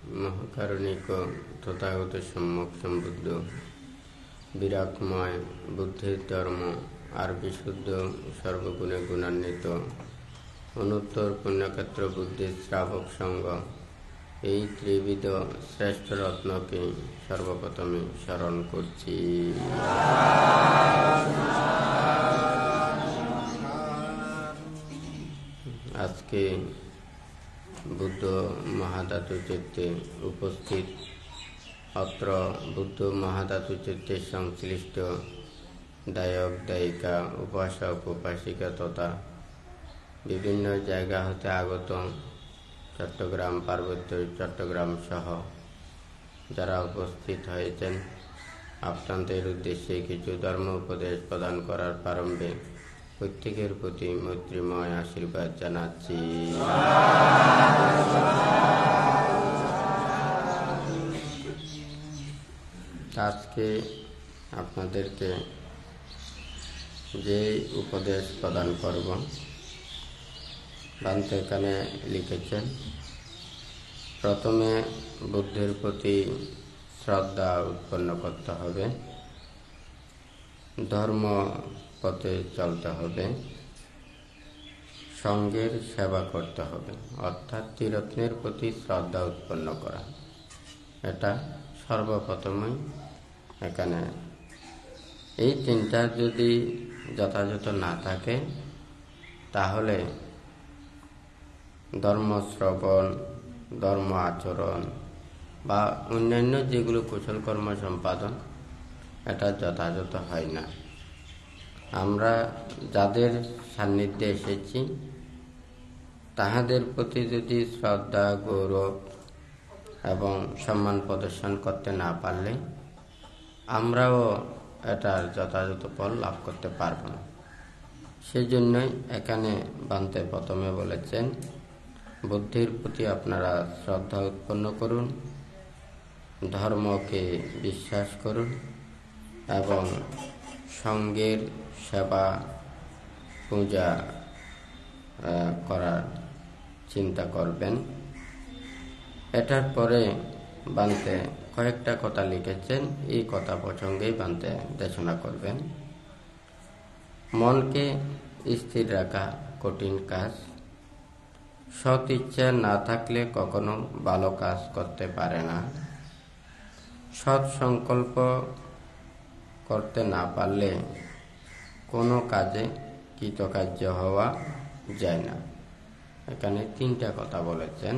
মহাকারণিক তথাগত সম্যক সম্বুদ্ধ বিরাটময় বুদ্ধির ধর্ম আর বিশুদ্ধ সর্বগুণে গুণান্বিত অনুত্তর পুণ্যক্ষেত্র বুদ্ধির শ্রাবক সঙ্গ এই ত্রিবিধ শ্রেষ্ঠ রত্নকে সর্বপ্রথমে স্মরণ করছি। আজকে বুদ্ধ মহাধাতু চিত্তে উপস্থিত অত্র বুদ্ধ মহাধাতু চিত্তে সংশ্লিষ্ট দায়ক দায়িকা উপাসক উপাসিকা তথা বিভিন্ন জায়গা হতে আগত চট্টগ্রাম পার্বত্য চট্টগ্রাম সহ যারা উপস্থিত হয়েছেন, আপনাদের উদ্দেশ্যে কিছু ধর্ম উপদেশ প্রদান করার প্রারম্ভে প্রত্যেকের প্রতি মৈত্রীময় আশীর্বাদ জানাচ্ছি। আজকে আপনাদেরকে যে উপদেশ প্রদান করব বান্তে এখানে লিখেছেন, প্রথমে বুদ্ধের প্রতি শ্রদ্ধা উৎপন্ন করতে হবে, ধর্ম পথে চলতে হবে, সঙ্গের সেবা করতে হবে, অর্থাৎ ত্রিরত্নের প্রতি শ্রদ্ধা উৎপন্ন করা। এটা সর্বপ্রথমই এখানে এই তিনটা যদি যথাযথ না থাকে তাহলে ধর্ম শ্রবণ, ধর্ম আচরণ বা অন্যান্য যেগুলো কুশল কর্ম সম্পাদন এটা যথাযথ হয় না। আমরা যাদের সান্নিধ্যে এসেছি তাহাদের প্রতি যদি শ্রদ্ধা, গৌরব এবং সম্মান প্রদর্শন করতে না পারলে আমরাও এটার যথাযথ ফল লাভ করতে পারব না। সেই জন্যই এখানে বান্তে প্রথমে বলেছেন, বুদ্ধির প্রতি আপনারা শ্রদ্ধা উৎপন্ন করুন, ধর্মকে বিশ্বাস করুন এবং সঙ্গের সেবা পূজা করার চিন্তা করবেন। এটার পরে বান্তে কয়েকটা কথা লিখেছেন, এই কথা প্রসঙ্গেই বান্তে দেশনা করবেন। মনকে স্থির রাখা কঠিন কাজ, সৎ ইচ্ছা না থাকলে কখনো ভালো কাজ করতে পারে না, সৎ সংকল্প করতে না পারলে কোনো কাজে কৃতকার্য হওয়া যায় না। এখানে তিনটা কথা বলেছেন।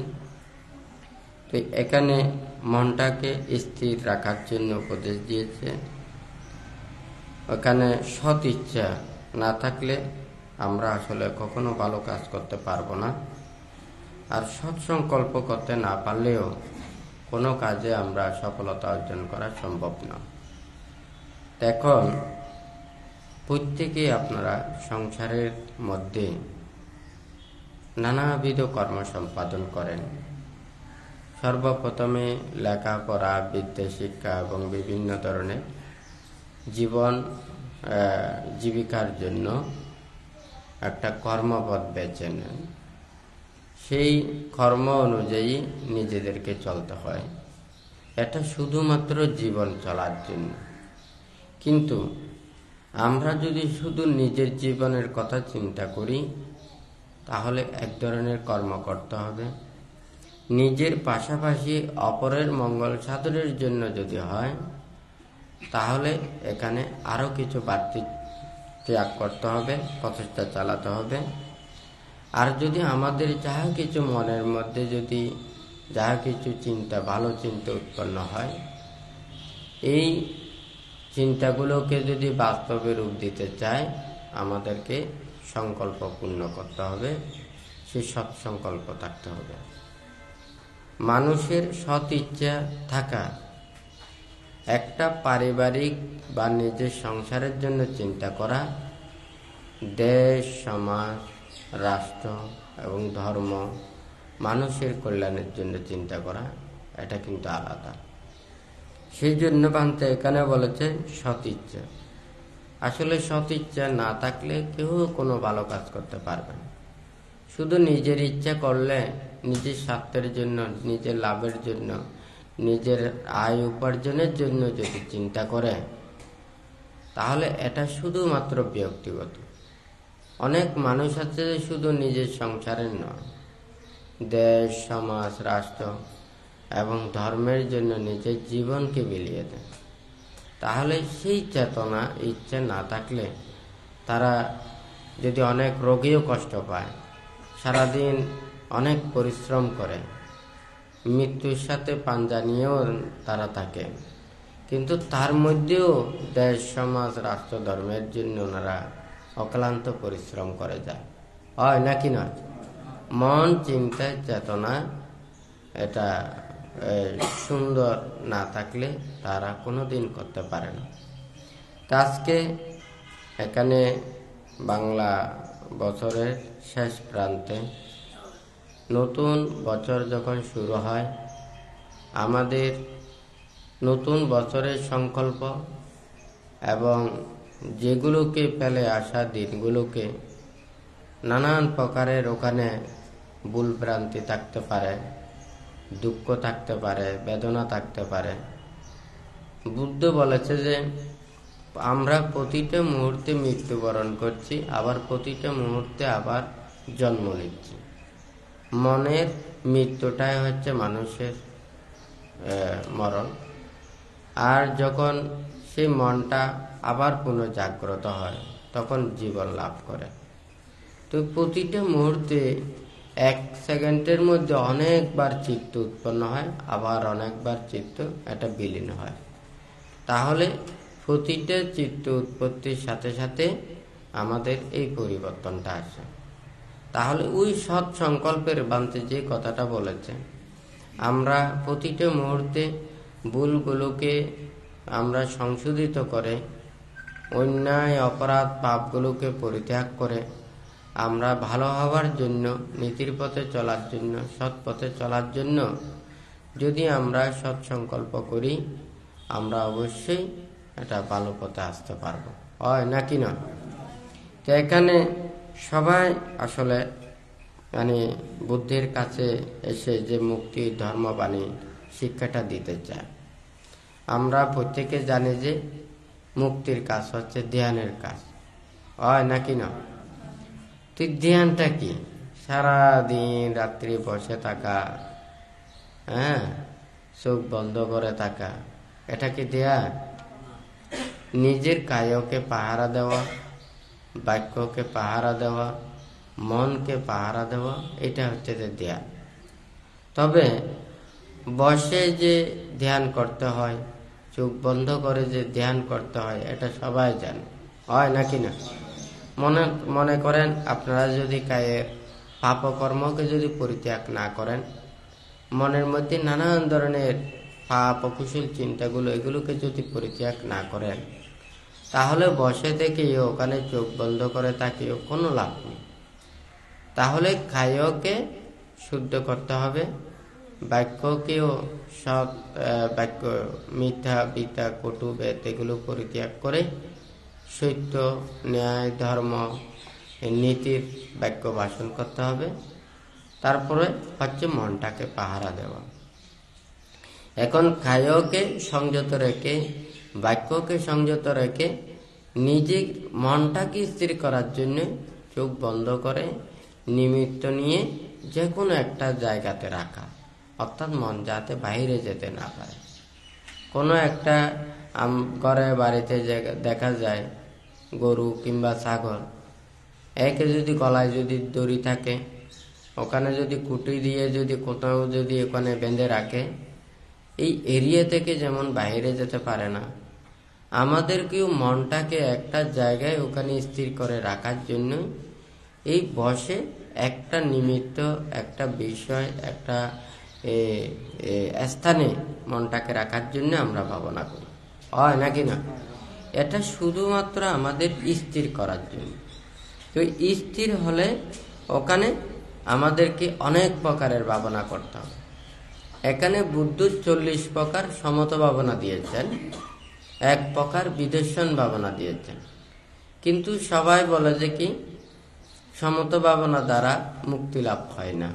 তো এখানে মনটাকে স্থির রাখার জন্য উপদেশ দিয়েছে। ওখানে সৎ ইচ্ছা না থাকলে আমরা আসলে কখনো ভালো কাজ করতে পারবো না, আর সৎ সংকল্প করতে না পারলেও কোনো কাজে আমরা সফলতা অর্জন করা সম্ভব না। এখন প্রত্যেকেই আপনারা সংসারের মধ্যে নানাবিধ কর্ম সম্পাদন করেন। সর্বপ্রথমে লেখাপড়া, বিদ্যা শিক্ষা এবং বিভিন্ন ধরনের জীবিকার জন্য একটা কর্মপথ বেছে নেন। সেই কর্ম অনুযায়ী নিজেদেরকে চলতে হয়। এটা শুধুমাত্র জীবন চলার জন্য। কিন্তু আমরা যদি শুধু নিজের জীবনের কথা চিন্তা করি তাহলে এক ধরনের কর্ম করতে হবে। নিজের পাশাপাশি অপরের মঙ্গল সাধনের জন্য যদি হয় তাহলে এখানে আরো কিছু বাড়তি ত্যাগ করতে হবে, প্রচেষ্টা চালাতে হবে। আর যদি আমাদের যাহা কিছু মনের মধ্যে যদি যাহা কিছু চিন্তা, ভালো চিন্তা উৎপন্ন হয়, এই চিন্তাগুলোকে যদি বাস্তবে রূপ দিতে চায় আমাদেরকে সংকল্প পূর্ণ করতে হবে, সেই সৎ সংকল্প থাকতে হবে। মানুষের সৎ ইচ্ছা থাকা, একটা পারিবারিক বা নিজের সংসারের জন্য চিন্তা করা, দেশ, সমাজ, রাষ্ট্র এবং ধর্ম, মানুষের কল্যাণের জন্য চিন্তা করা, এটা কিন্তু আলাদা। সেই জন্য বান্তে এখানে বলেছে সৎ ইচ্ছা। আসলে সৎ ইচ্ছা না থাকলে কেউ কোনো ভালো কাজ করতে পারবে না। শুধু নিজের ইচ্ছা করলে নিজের স্বার্থের জন্য, নিজের লাভের জন্য, নিজের আয় উপার্জনের জন্য যদি চিন্তা করে, তাহলে এটা শুধুমাত্র ব্যক্তিগত। অনেক মানুষ আছে যে শুধু নিজের সংসারের নয়, দেশ, সমাজ, রাষ্ট্র এবং ধর্মের জন্য নিজের জীবনকে বিলিয়ে দেয়। তাহলে সেই চেতনা, ইচ্ছে না থাকলে তারা যদি অনেক রোগীও কষ্ট পায়, সারাদিন অনেক পরিশ্রম করে, মৃত্যুর সাথে পাঞ্জা নিয়েও তারা থাকে, কিন্তু তার মধ্যেও দেশ, সমাজ, রাষ্ট্র, ধর্মের জন্য ওনারা অক্লান্ত পরিশ্রম করে যায়। হয় নাকি নয়? মন, চিন্তা, চেতনা এটা সুন্দর না থাকলে তারা কোনোদিন করতে পারে না। আজকে এখানে বাংলা বছরের শেষ প্রান্তে নতুন বছর যখন শুরু হয়, আমাদের নতুন বছরের সংকল্প এবং যেগুলোকে পেলে আসা দিনগুলোকে নানান প্রকারের ওখানে ভুলভ্রান্তি থাকতে পারে, দুঃখ থাকতে পারে, বেদনা থাকতে পারে। বুদ্ধ বলেছে যে আমরা প্রতিটা মুহূর্তে মৃত্যুবরণ করছি, আবার প্রতিটা মুহূর্তে আবার জন্ম নিচ্ছি। মনের মৃত্যুটাই হচ্ছে মানুষের মরণ। আর যখন সেই মনটা আবার পুনর্জাগ্রত হয়, তখন জীবন লাভ করে। তো প্রতিটা মুহূর্তে 1 সেকেন্ডের মধ্যে অনেকবার চিত্ত উৎপন্ন হয়, আবার অনেকবার চিত্ত এটা বিলীন হয়। তাহলে প্রতিটা চিত্ত উৎপত্তির সাথে সাথে আমাদের এই পরিবর্তনটা আসে। তাহলে ওই সৎ সংকল্পের বান্তে যে কথাটা বলেছে, আমরা প্রতিটা মুহূর্তে ভুলগুলোকে আমরা সংশোধিত করে, অন্যায়, অপরাধ, পাপগুলোকে পরিত্যাগ করে আমরা ভালো হওয়ার জন্য, নীতির পথে চলার জন্য, সৎ পথে চলার জন্য যদি আমরা সৎ সংকল্প করি, আমরা অবশ্যই এটা ভালো পথে আসতে পারবো। হয় নাকি না? তো এখানে সবাই আসলে বুদ্ধির কাছে এসে যে মুক্তির ধর্মবাণী শিক্ষাটা দিতে চায়। আমরা প্রত্যেকে জানি যে মুক্তির কাজ হচ্ছে ধ্যানের কাজ। হয় নাকি না? তুই ধ্যানটা কি? সারাদিন রাত্রি বসে থাকা, চোখ বন্ধ করে থাকা, এটা কি ধ্যান? নিজের কায়কে পাহারা দেওয়া, বাক্যকে পাহারা দেওয়া, মনকে পাহারা দেওয়া, এটা হচ্ছে যে ধ্যান। তবে বসে যে ধ্যান করতে হয়, চোখ বন্ধ করে যে ধ্যান করতে হয়, এটা সবাই জানে। হয় নাকি না? মনে করেন আপনারা যদি কায়ের পাপকর্মকে যদি পরিত্যাগ না করেন, মনের মধ্যে নানান ধরনের পাপ অকুশল চিন্তাগুলো, এগুলোকে যদি পরিত্যাগ না করেন, তাহলে বসে থেকেও ওখানে চোখ বন্ধ করে তাকিয়েও কোনো লাভ নেই। তাহলে কায়কে শুদ্ধ করতে হবে, বাক্যকেও সৎ বাক্য, মিথ্যা, বিদ্যা, কটু, বেদ এগুলো পরিত্যাগ করে সত্য, ন্যায়, ধর্ম, নীতির বাক্য ভাষণ করতে হবে। তারপরে হচ্ছে মনটাকে পাহারা দেওয়া। এখন কায়কে সংযত রেখে, বাক্যকে সংযত রেখে নিজের মনটাকে স্থির করার জন্য চোখ বন্ধ করে নিমিত্ত নিয়ে যে কোনো একটা জায়গাতে রাখা, অর্থাৎ মন যাতে বাইরে যেতে না পারে। কোনো একটা ঘরে বাড়িতে দেখা যায় গরু কিংবা ছাগল, একে যদি গলায় যদি দড়ি থাকে, ওখানে যদি কুটি দিয়ে যদি কোথাও যদি ওখানে বেঁধে রাখে, এই এরিয়া থেকে যেমন বাইরে যেতে পারে না, আমাদেরকেও মনটাকে একটা জায়গায় ওখানে স্থির করে রাখার জন্য এই বসে একটা নিমিত্ত, একটা বিষয়, একটা স্থানে মনটাকে রাখার জন্য আমরা ভাবনা করি। হয় নাকি না? এটা শুধুমাত্র আমাদের স্থির করার জন্য। তো স্থির হলে ওখানে আমাদেরকে অনেক প্রকারের ভাবনা করতে হবে। এখানে বুদ্ধ 40 প্রকার সমত ভাবনা দিয়েছেন, 1 প্রকার বিদর্শন ভাবনা দিয়েছেন। কিন্তু সবাই বলে যে কি সমত ভাবনা দ্বারা মুক্তি লাভ হয় না,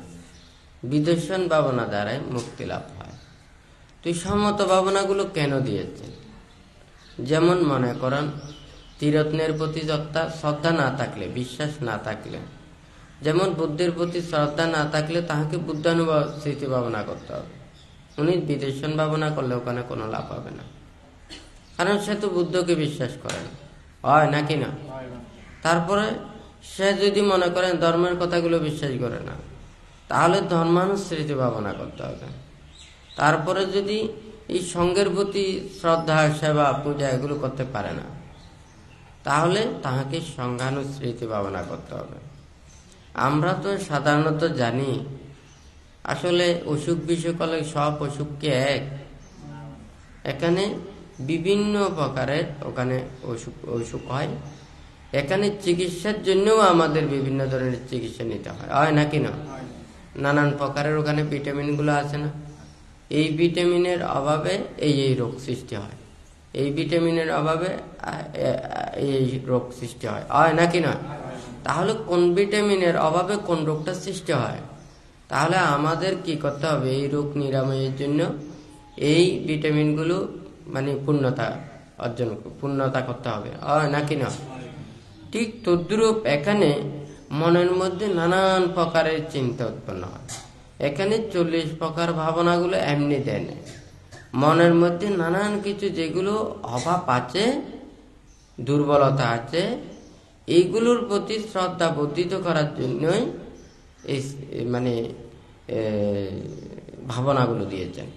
বিদর্শন ভাবনা দ্বারাই মুক্তি লাভ হয়। তো এই সম্মত ভাবনাগুলো কেন দিয়েছে? যেমন মনে করেন ত্রিরত্নের প্রতি শ্রদ্ধা না থাকলে, বিশ্বাস না থাকলে, যেমন বুদ্ধের প্রতি শ্রদ্ধা না থাকলে তাহাকে বুদ্ধানুভব স্মৃতি ভাবনা করতে হবে। উনি বিদর্শন ভাবনা করলে ওখানে কোনো লাভ হবে না, কারণ সে তো বুদ্ধকে বিশ্বাস করে না, হয় নাকি না? তারপরে সে যদি মনে করেন ধর্মের কথাগুলো বিশ্বাস করে না, তাহলে ধর্মানুস্মৃতি ভাবনা করতে হবে। তারপরে যদি এই সঙ্গের প্রতি শ্রদ্ধা, সেবা, পূজা এগুলো করতে পারে না, তাহলে তাহাকে সংঘানুস্মৃতি ভাবনা করতে হবে। আমরা তো সাধারণত জানি আসলে অসুখ বিসুখ হলে সব অসুখকে এক, এখানে বিভিন্ন প্রকারের ওখানে অসুখ হয়। এখানে চিকিৎসার জন্যও আমাদের বিভিন্ন ধরনের চিকিৎসা নিতে হয় নাকি না? নানান প্রকারের ওখানে ভিটামিনগুলো আছে না, এই ভিটামিনের অভাবে এই রোগ সৃষ্টি হয়, এই ভিটামিনের অভাবে এই রোগ সৃষ্টি হয় নাকি না? তাহলে কোন ভিটামিনের অভাবে কোন রোগটা সৃষ্টি হয়? তাহলে আমাদের কি করতে হবে? এই রোগ নিরাময়ের জন্য এই ভিটামিনগুলো মানে পূর্ণতা করতে হবে, নাকি না? ঠিক তদ্রূপ এখানে মনের মধ্যে নানান প্রকারের চিন্তা উৎপন্ন হয়। এখানে 40 প্রকার ভাবনাগুলো এমনি দেয় না, মনের মধ্যে নানান কিছু যেগুলো অভাব আছে, দুর্বলতা আছে, এইগুলোর প্রতি শ্রদ্ধা বর্ধিত করার জন্যই এই মানে ভাবনাগুলো দিয়েছেন।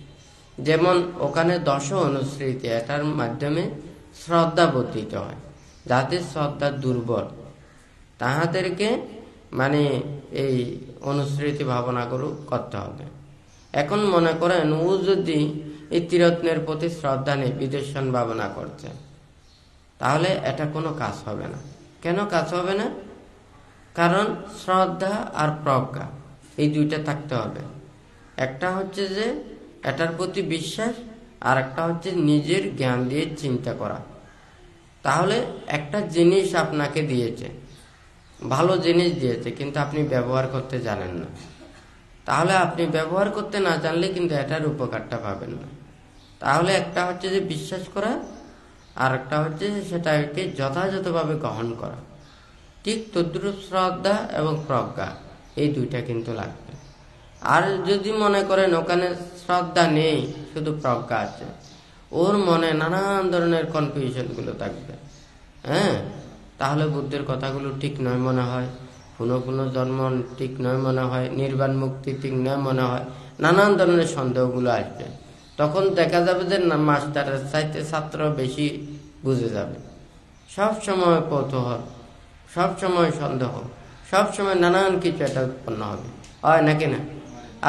যেমন ওখানে 10 অনুস্মৃতি, এটার মাধ্যমে শ্রদ্ধা বর্ধিত হয়। যাদের শ্রদ্ধা দুর্বল তাহাদেরকে মানে এই অনুস্মৃতি ভাবনাগুলো করতে হবে। এখন মনে করেন ও যদি এই ত্রিরত্নের প্রতি শ্রদ্ধা নেই, বিদর্শন ভাবনা করছে, তাহলে এটা কোনো কাজ হবে না। কেন কাজ হবে না? কারণ শ্রদ্ধা আর প্রজ্ঞা এই দুইটা থাকতে হবে। একটা হচ্ছে যে এটার প্রতি বিশ্বাস, আর একটা হচ্ছে নিজের জ্ঞান দিয়ে চিন্তা করা। তাহলে একটা জিনিস আপনাকে দিয়েছে, ভালো জিনিস দিয়েছে, কিন্তু আপনি ব্যবহার করতে জানেন না, তাহলে আপনি ব্যবহার করতে না জানলে কিন্তু এটার উপকারটা পাবেন না। তাহলে একটা হচ্ছে যে বিশ্বাস করা, আর একটা হচ্ছে যে সেটাকে যথাযথভাবে গ্রহণ করা। ঠিক তদ্রূপ শ্রদ্ধা এবং প্রজ্ঞা এই দুইটা কিন্তু লাগবে। আর যদি মনে করেন ওখানে শ্রদ্ধা নেই, শুধু প্রজ্ঞা আছে, ওর মনে নানান ধরনের কনফিউশনগুলো থাকবে, তাহলে বুদ্ধের কথাগুলো ঠিক নয় মনে হয়, পুনঃ জন্ম ঠিক নয় মনে হয়, নির্বাণ মুক্তি ঠিক নয় মনে হয়, নানান ধরনের সন্দেহগুলো আসবে। তখন দেখা যাবে যে মাস্টারের চাইতে ছাত্র বেশি বুঝে যাবে। সব সময় কৌতূহল, সব সময় সন্দেহ, সব সময় নানান কিছু একটা উৎপন্ন হবে, নাকি না?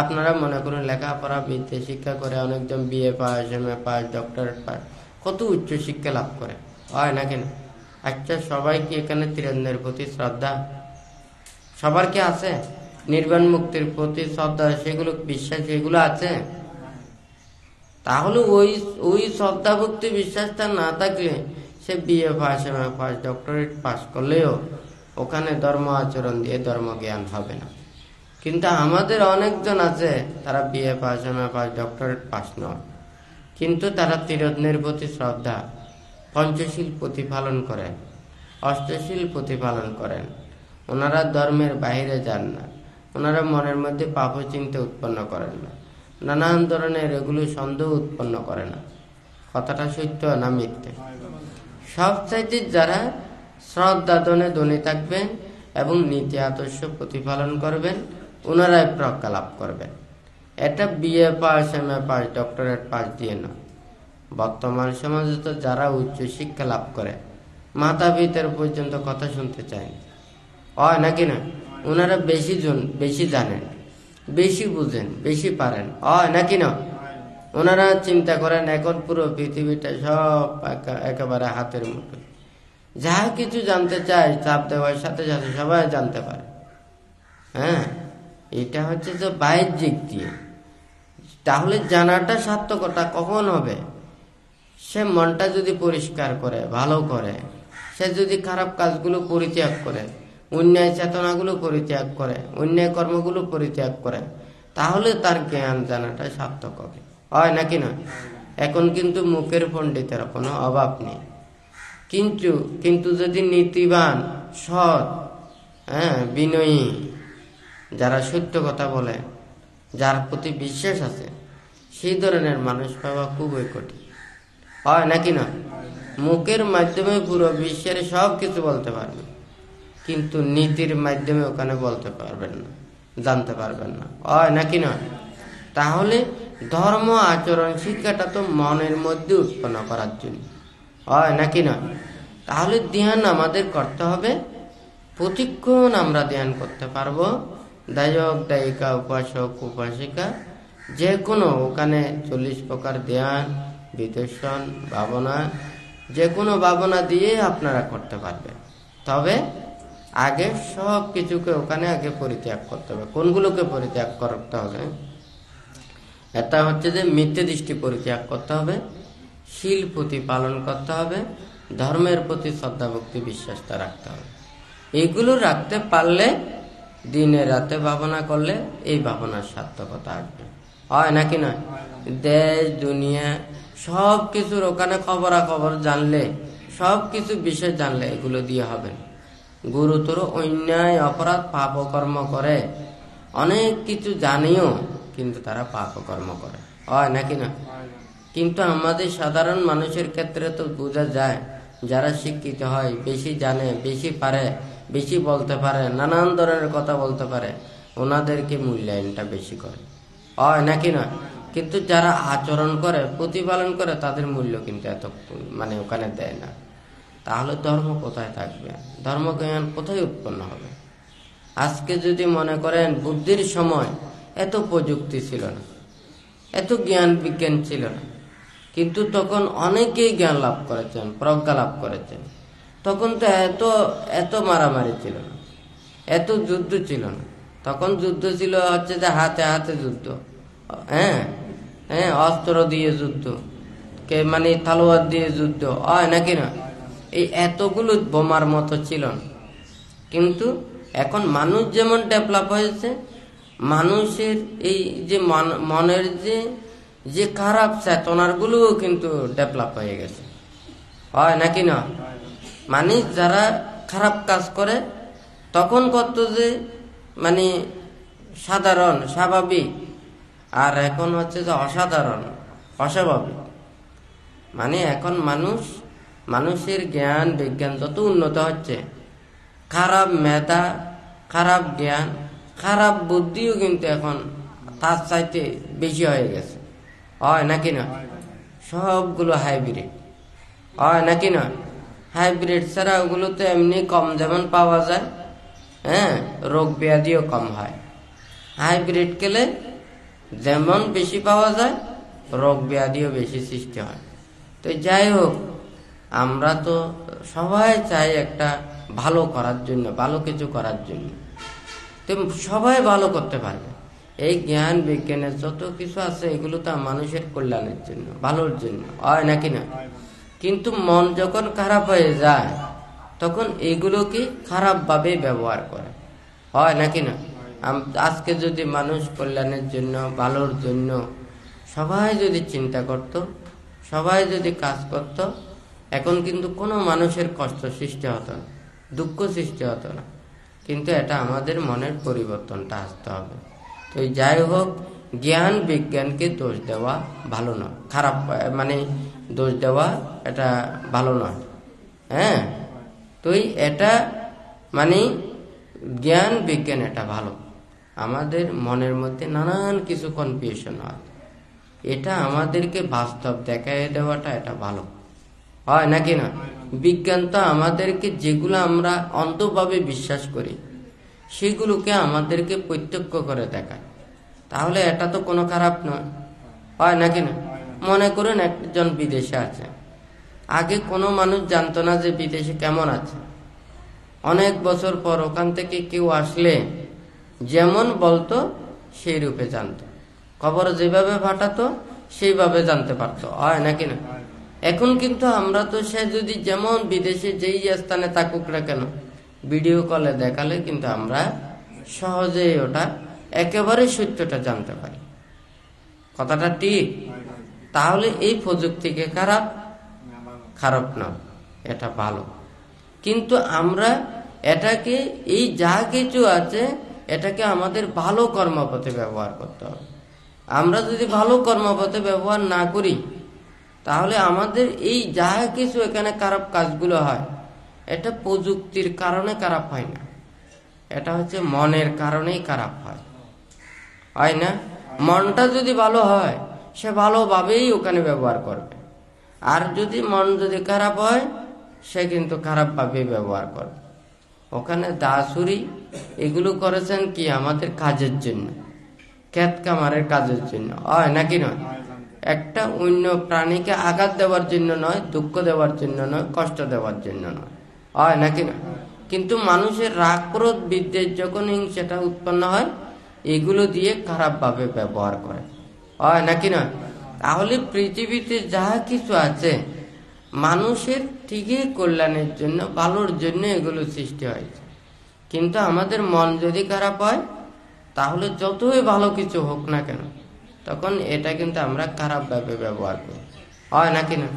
আপনারা মনে করুন লেখাপড়া বিদ্যা শিক্ষা করে অনেকজন BA pass, MA pass, doctorate pass, কত উচ্চ শিক্ষা লাভ করে, নাকি না? আচ্ছা, সবাই কি এখানে ত্রিরত্নের প্রতি শ্রদ্ধা সবার কি আছে? নির্বাণ মুক্তির প্রতি শ্রদ্ধা, সেগুলো বিশ্বাস, সেগুলো আছে? তাহলে ওই শ্রদ্ধা ভক্তি বিশ্বাসটা না থাকলে সে BA pass, MA pass, doctorate pass করলেও ওখানে ধর্ম আচরণ দিয়ে ধর্ম জ্ঞান হবে না। কিন্তু আমাদের অনেকজন আছে তারা BA pass, MA pass, doctorate pass নয়, কিন্তু তারা ত্রিরত্নের প্রতি শ্রদ্ধা, পঞ্চশীল প্রতিপালন করেন, অষ্টশীল প্রতিপালন করেন। ওনারা ধর্মের বাইরে যান না, ওনারা মনের মধ্যে পাপ চিন্তা উৎপন্ন করেন না, নানান ধরনের এগুলো সন্দেহ উৎপন্ন করে না। কথাটা সত্য না মিথ্যে? সবচাইতে যারা শ্রদ্ধা ধনে থাকবেন এবং নীতি আদর্শ প্রতিপালন করবেন, ওনারাই প্রজ্ঞা লাভ করবেন। এটা BA pass, MA pass, doctorate pass দিয়ে না। বর্তমান সমাজে তো যারা উচ্চ শিক্ষা লাভ করে মাথা পিতার পর্যন্ত কথা শুনতে চায় না, নাকি না? ওনারা বেশি জানেন, বেশি বুঝেন, বেশি পারেন, নাকি না? ওনারা চিন্তা করেন এখন পুরো পৃথিবীটা সব একেবারে হাতের মুঠো, যা কিছু জানতে চায় চাপ দেওয়ার সাথে সাথে সবাই জানতে পারে। এটা হচ্ছে যে বাহ্যিক দিয়ে। তাহলে জানাটা সার্থকতা কখন হবে? সে মনটা যদি পরিষ্কার করে, ভালো করে, সে যদি খারাপ কাজগুলো পরিত্যাগ করে, অন্যায় চেতনাগুলো পরিত্যাগ করে, অন্যায় কর্মগুলো পরিত্যাগ করে, তাহলে তার জ্ঞান জানাটা সার্থক হবে, হয় নাকি নয়? এখন কিন্তু মুখের পণ্ডিতের কোনো অভাব নেই, কিন্তু যদি নীতিবান, সৎ, বিনয়ী, যারা সত্য কথা বলে, যার প্রতি বিশ্বাস আছে, সেই ধরনের মানুষ পাওয়া খুবই কঠিন, হয় নাকি নয়? মুখের মাধ্যমে পুরো বিশ্বের সব কিছু বলতে পারবেন, কিন্তু নীতির মাধ্যমে ওখানে বলতে পারবেন না, জানতে পারবেন না, হয় নাকি নয়? তাহলে ধর্ম আচরণ শিক্ষাটা তো মনের মধ্যে উৎপন্ন করার জন্য, হয় নাকি নয়? তাহলে ধ্যান আমাদের করতে হবে, প্রতিক্ষণ আমরা ধ্যান করতে পারবো। দায়ক, দায়িকা, উপাসক, উপাসিকা, যে কোনো ওখানে 40 প্রকার ধ্যান, বিদর্শন, ভাবনা, যে কোনো ভাবনা দিয়ে আপনারা করতে পারবেন। তবে আগে সব কিছুকে ওখানে আগে পরিত্যাগ করতে হবে। কোনগুলোকে পরিত্যাগ করতে হবে? এটা হচ্ছে যে মিথ্যে দৃষ্টি পরিত্যাগ করতে হবে, শীল প্রতিপালন করতে হবে, ধর্মের প্রতি শ্রদ্ধা, ভক্তি, বিশ্বাসটা রাখতে হবে। এইগুলো রাখতে পারলে দিনে রাতে ভাবনা করলে এই ভাবনার সার্থকতা আসবে, হয় নাকি নয়? দেশ দুনিয়া সব কিছুর ওখানে খবরাখবর জানলে, সব কিছু বিষয় জানলে এগুলো দিয়ে হবে না। গুরুতর অন্যায়, অপরাধ, পাপকর্ম করে, অনেক কিছু জানিও কিন্তু তারা পাপকর্ম করে, হয় নাকি না? কিন্তু আমাদের সাধারণ মানুষের ক্ষেত্রে তো বোঝা যায়, যারা শিক্ষিত হয়, বেশি জানে, বেশি পারে, বেশি বলতে পারে, নানান ধরনের কথা বলতে পারে, ওনাদেরকে মূল্যায়নটা বেশি করে, হয় নাকি না? কিন্তু যারা আচরণ করে, প্রতিপালন করে, তাদের মূল্য কিন্তু এত ওখানে দেয় না। তাহলে ধর্ম কোথায় থাকবে? ধর্মজ্ঞান কোথায় উৎপন্ন হবে? আজকে যদি মনে করেন বুদ্ধির সময় এত প্রযুক্তি ছিল না, এত জ্ঞান বিজ্ঞান ছিল না, কিন্তু তখন অনেকেই জ্ঞান লাভ করেছেন, প্রজ্ঞা লাভ করেছেন। তখন তো এত মারামারি ছিল না, এত যুদ্ধ ছিল না। তখন যুদ্ধ ছিল হচ্ছে যে হাতে হাতে যুদ্ধ, অস্ত্র দিয়ে যুদ্ধ, তালোয়ার দিয়ে যুদ্ধ, হয় নাকি না? এই এতগুলো বোমার মতো ছিল না। কিন্তু এখন মানুষ যেমন ডেভেলপ হয়েছে, মানুষের এই যে মনের যে খারাপ চেতনার গুলোও কিন্তু ডেভেলপ হয়ে গেছে, হয় নাকি না? মানুষ যারা খারাপ কাজ করে তখন করতো যে সাধারণ, স্বাভাবিক, আর এখন হচ্ছে যে অসাধারণ, অস্বাভাবিক। এখন মানুষের জ্ঞান বিজ্ঞান যত উন্নত হচ্ছে, খারাপ মেধা, খারাপ জ্ঞান, খারাপ বুদ্ধিও কিন্তু এখন তার চাইতে বেশি হয়ে গেছে, হয় নাকি না? সবগুলো হাইব্রিড, হয় নাকি না? হাইব্রিড ছাড়া ওগুলো তো এমনি কম যেমন পাওয়া যায়, রোগ ব্যাধিও কম হয়। হাইব্রিড খেলে যেমন বেশি পাওয়া যায়, রোগ ব্যাধিও বেশি সৃষ্টি হয়। তো যাই হোক, আমরা তো সবাই চাই একটা ভালো করার জন্য, ভালো কিছু করার জন্য। তো সবাই ভালো করতে পারবে। এই জ্ঞান বিজ্ঞানের যত কিছু আছে এগুলো তো মানুষের কল্যাণের জন্য, ভালোর জন্য, হয় নাকি না? কিন্তু মন যখন খারাপ হয়ে যায় তখন এগুলোকে খারাপ ভাবে ব্যবহার করে, হয় নাকি না? আজকে যদি মানুষ কল্যাণের জন্য, ভালোর জন্য সবাই যদি চিন্তা করত, সবাই যদি কাজ করত, এখন কিন্তু কোনো মানুষের কষ্ট সৃষ্টি হতো না, দুঃখ সৃষ্টি হতো না। কিন্তু এটা আমাদের মনের পরিবর্তনটা আসতে হবে। তো যাই হোক, জ্ঞান বিজ্ঞানকে দোষ দেওয়া ভালো নয়, খারাপ দোষ দেওয়া এটা ভালো নয়। তো এটা জ্ঞান বিজ্ঞান এটা ভালো। আমাদের মনের মধ্যে নানান কিছু কনফিউশন হয়, এটা আমাদেরকে বাস্তব দেখায় দেওয়াটা এটা ভালো, হয় নাকি না? বিজ্ঞান তো আমাদেরকে যেগুলো আমরা অন্তভাবে বিশ্বাস করি সেগুলোকে আমাদেরকে প্রত্যক্ষ করে দেখায়। তাহলে এটা তো কোনো খারাপ নয়, হয় নাকি না? মনে করুন একজন বিদেশে আছে, আগে কোনো মানুষ জানতো না যে বিদেশে কেমন আছে। অনেক বছর পর ওখান থেকে কেউ আসলে যেমন বলতো সেই রূপে জানতো, খবর যেভাবে পাঠাতো সেইভাবে জানতে পারতো, হয় নাকি না? এখন কিন্তু আমরা তো সে যদি যেমন বিদেশে যেই স্থানে থাকুক না কেন, ভিডিও কলে দেখালে কিন্তু আমরা সহজেই ওটা একেবারে সত্যটা জানতে পারি। কথাটা ঠিক? তাহলে এই প্রযুক্তিকে খারাপ না, এটা ভালো। কিন্তু আমরা এটাকে, এই যা কিছু আছে এটাকে আমাদের ভালো কর্মপথে ব্যবহার করতে হবে। আমরা যদি ভালো কর্মপথে ব্যবহার না করি, তাহলে আমাদের এই যা কিছু এখানে খারাপ কাজগুলো হয়, এটা প্রযুক্তির কারণে খারাপ হয় না, এটা হচ্ছে মনের কারণেই খারাপ হয় না? মনটা যদি ভালো হয়, সে ভালোভাবেই ওখানে ব্যবহার করবে। আর যদি মন যদি খারাপ হয়, সে কিন্তু খারাপভাবে ব্যবহার করবে। ওখানে দাসুরি এগুলো করেছেন কি আমাদের কাজের জন্য, ক্ষেত কামারের কাজের জন্য, হয় নাকি নয়? একটা অন্য প্রাণীকে আঘাত দেওয়ার জন্য নয়, দুঃখ দেওয়ার জন্য নয়, কষ্ট দেওয়ার জন্য নয়, হয় নাকি না? কিন্তু মানুষের রাগ ক্রোধ বিদ্বেষ যখন হিংসাটা উৎপন্ন হয়, এগুলো দিয়ে খারাপভাবে ব্যবহার করে, হয় নাকি না? তাহলে পৃথিবীতে যা কিছু আছে মানুষের ঠিকই কল্যাণের জন্য, ভালোর জন্য এগুলো সৃষ্টি হয়েছে। কিন্তু আমাদের মন যদি খারাপ হয়, তাহলে যতই ভালো কিছু হোক না কেন, তখন এটা কিন্তু আমরা খারাপভাবে ব্যবহার করি, হয় নাকি না?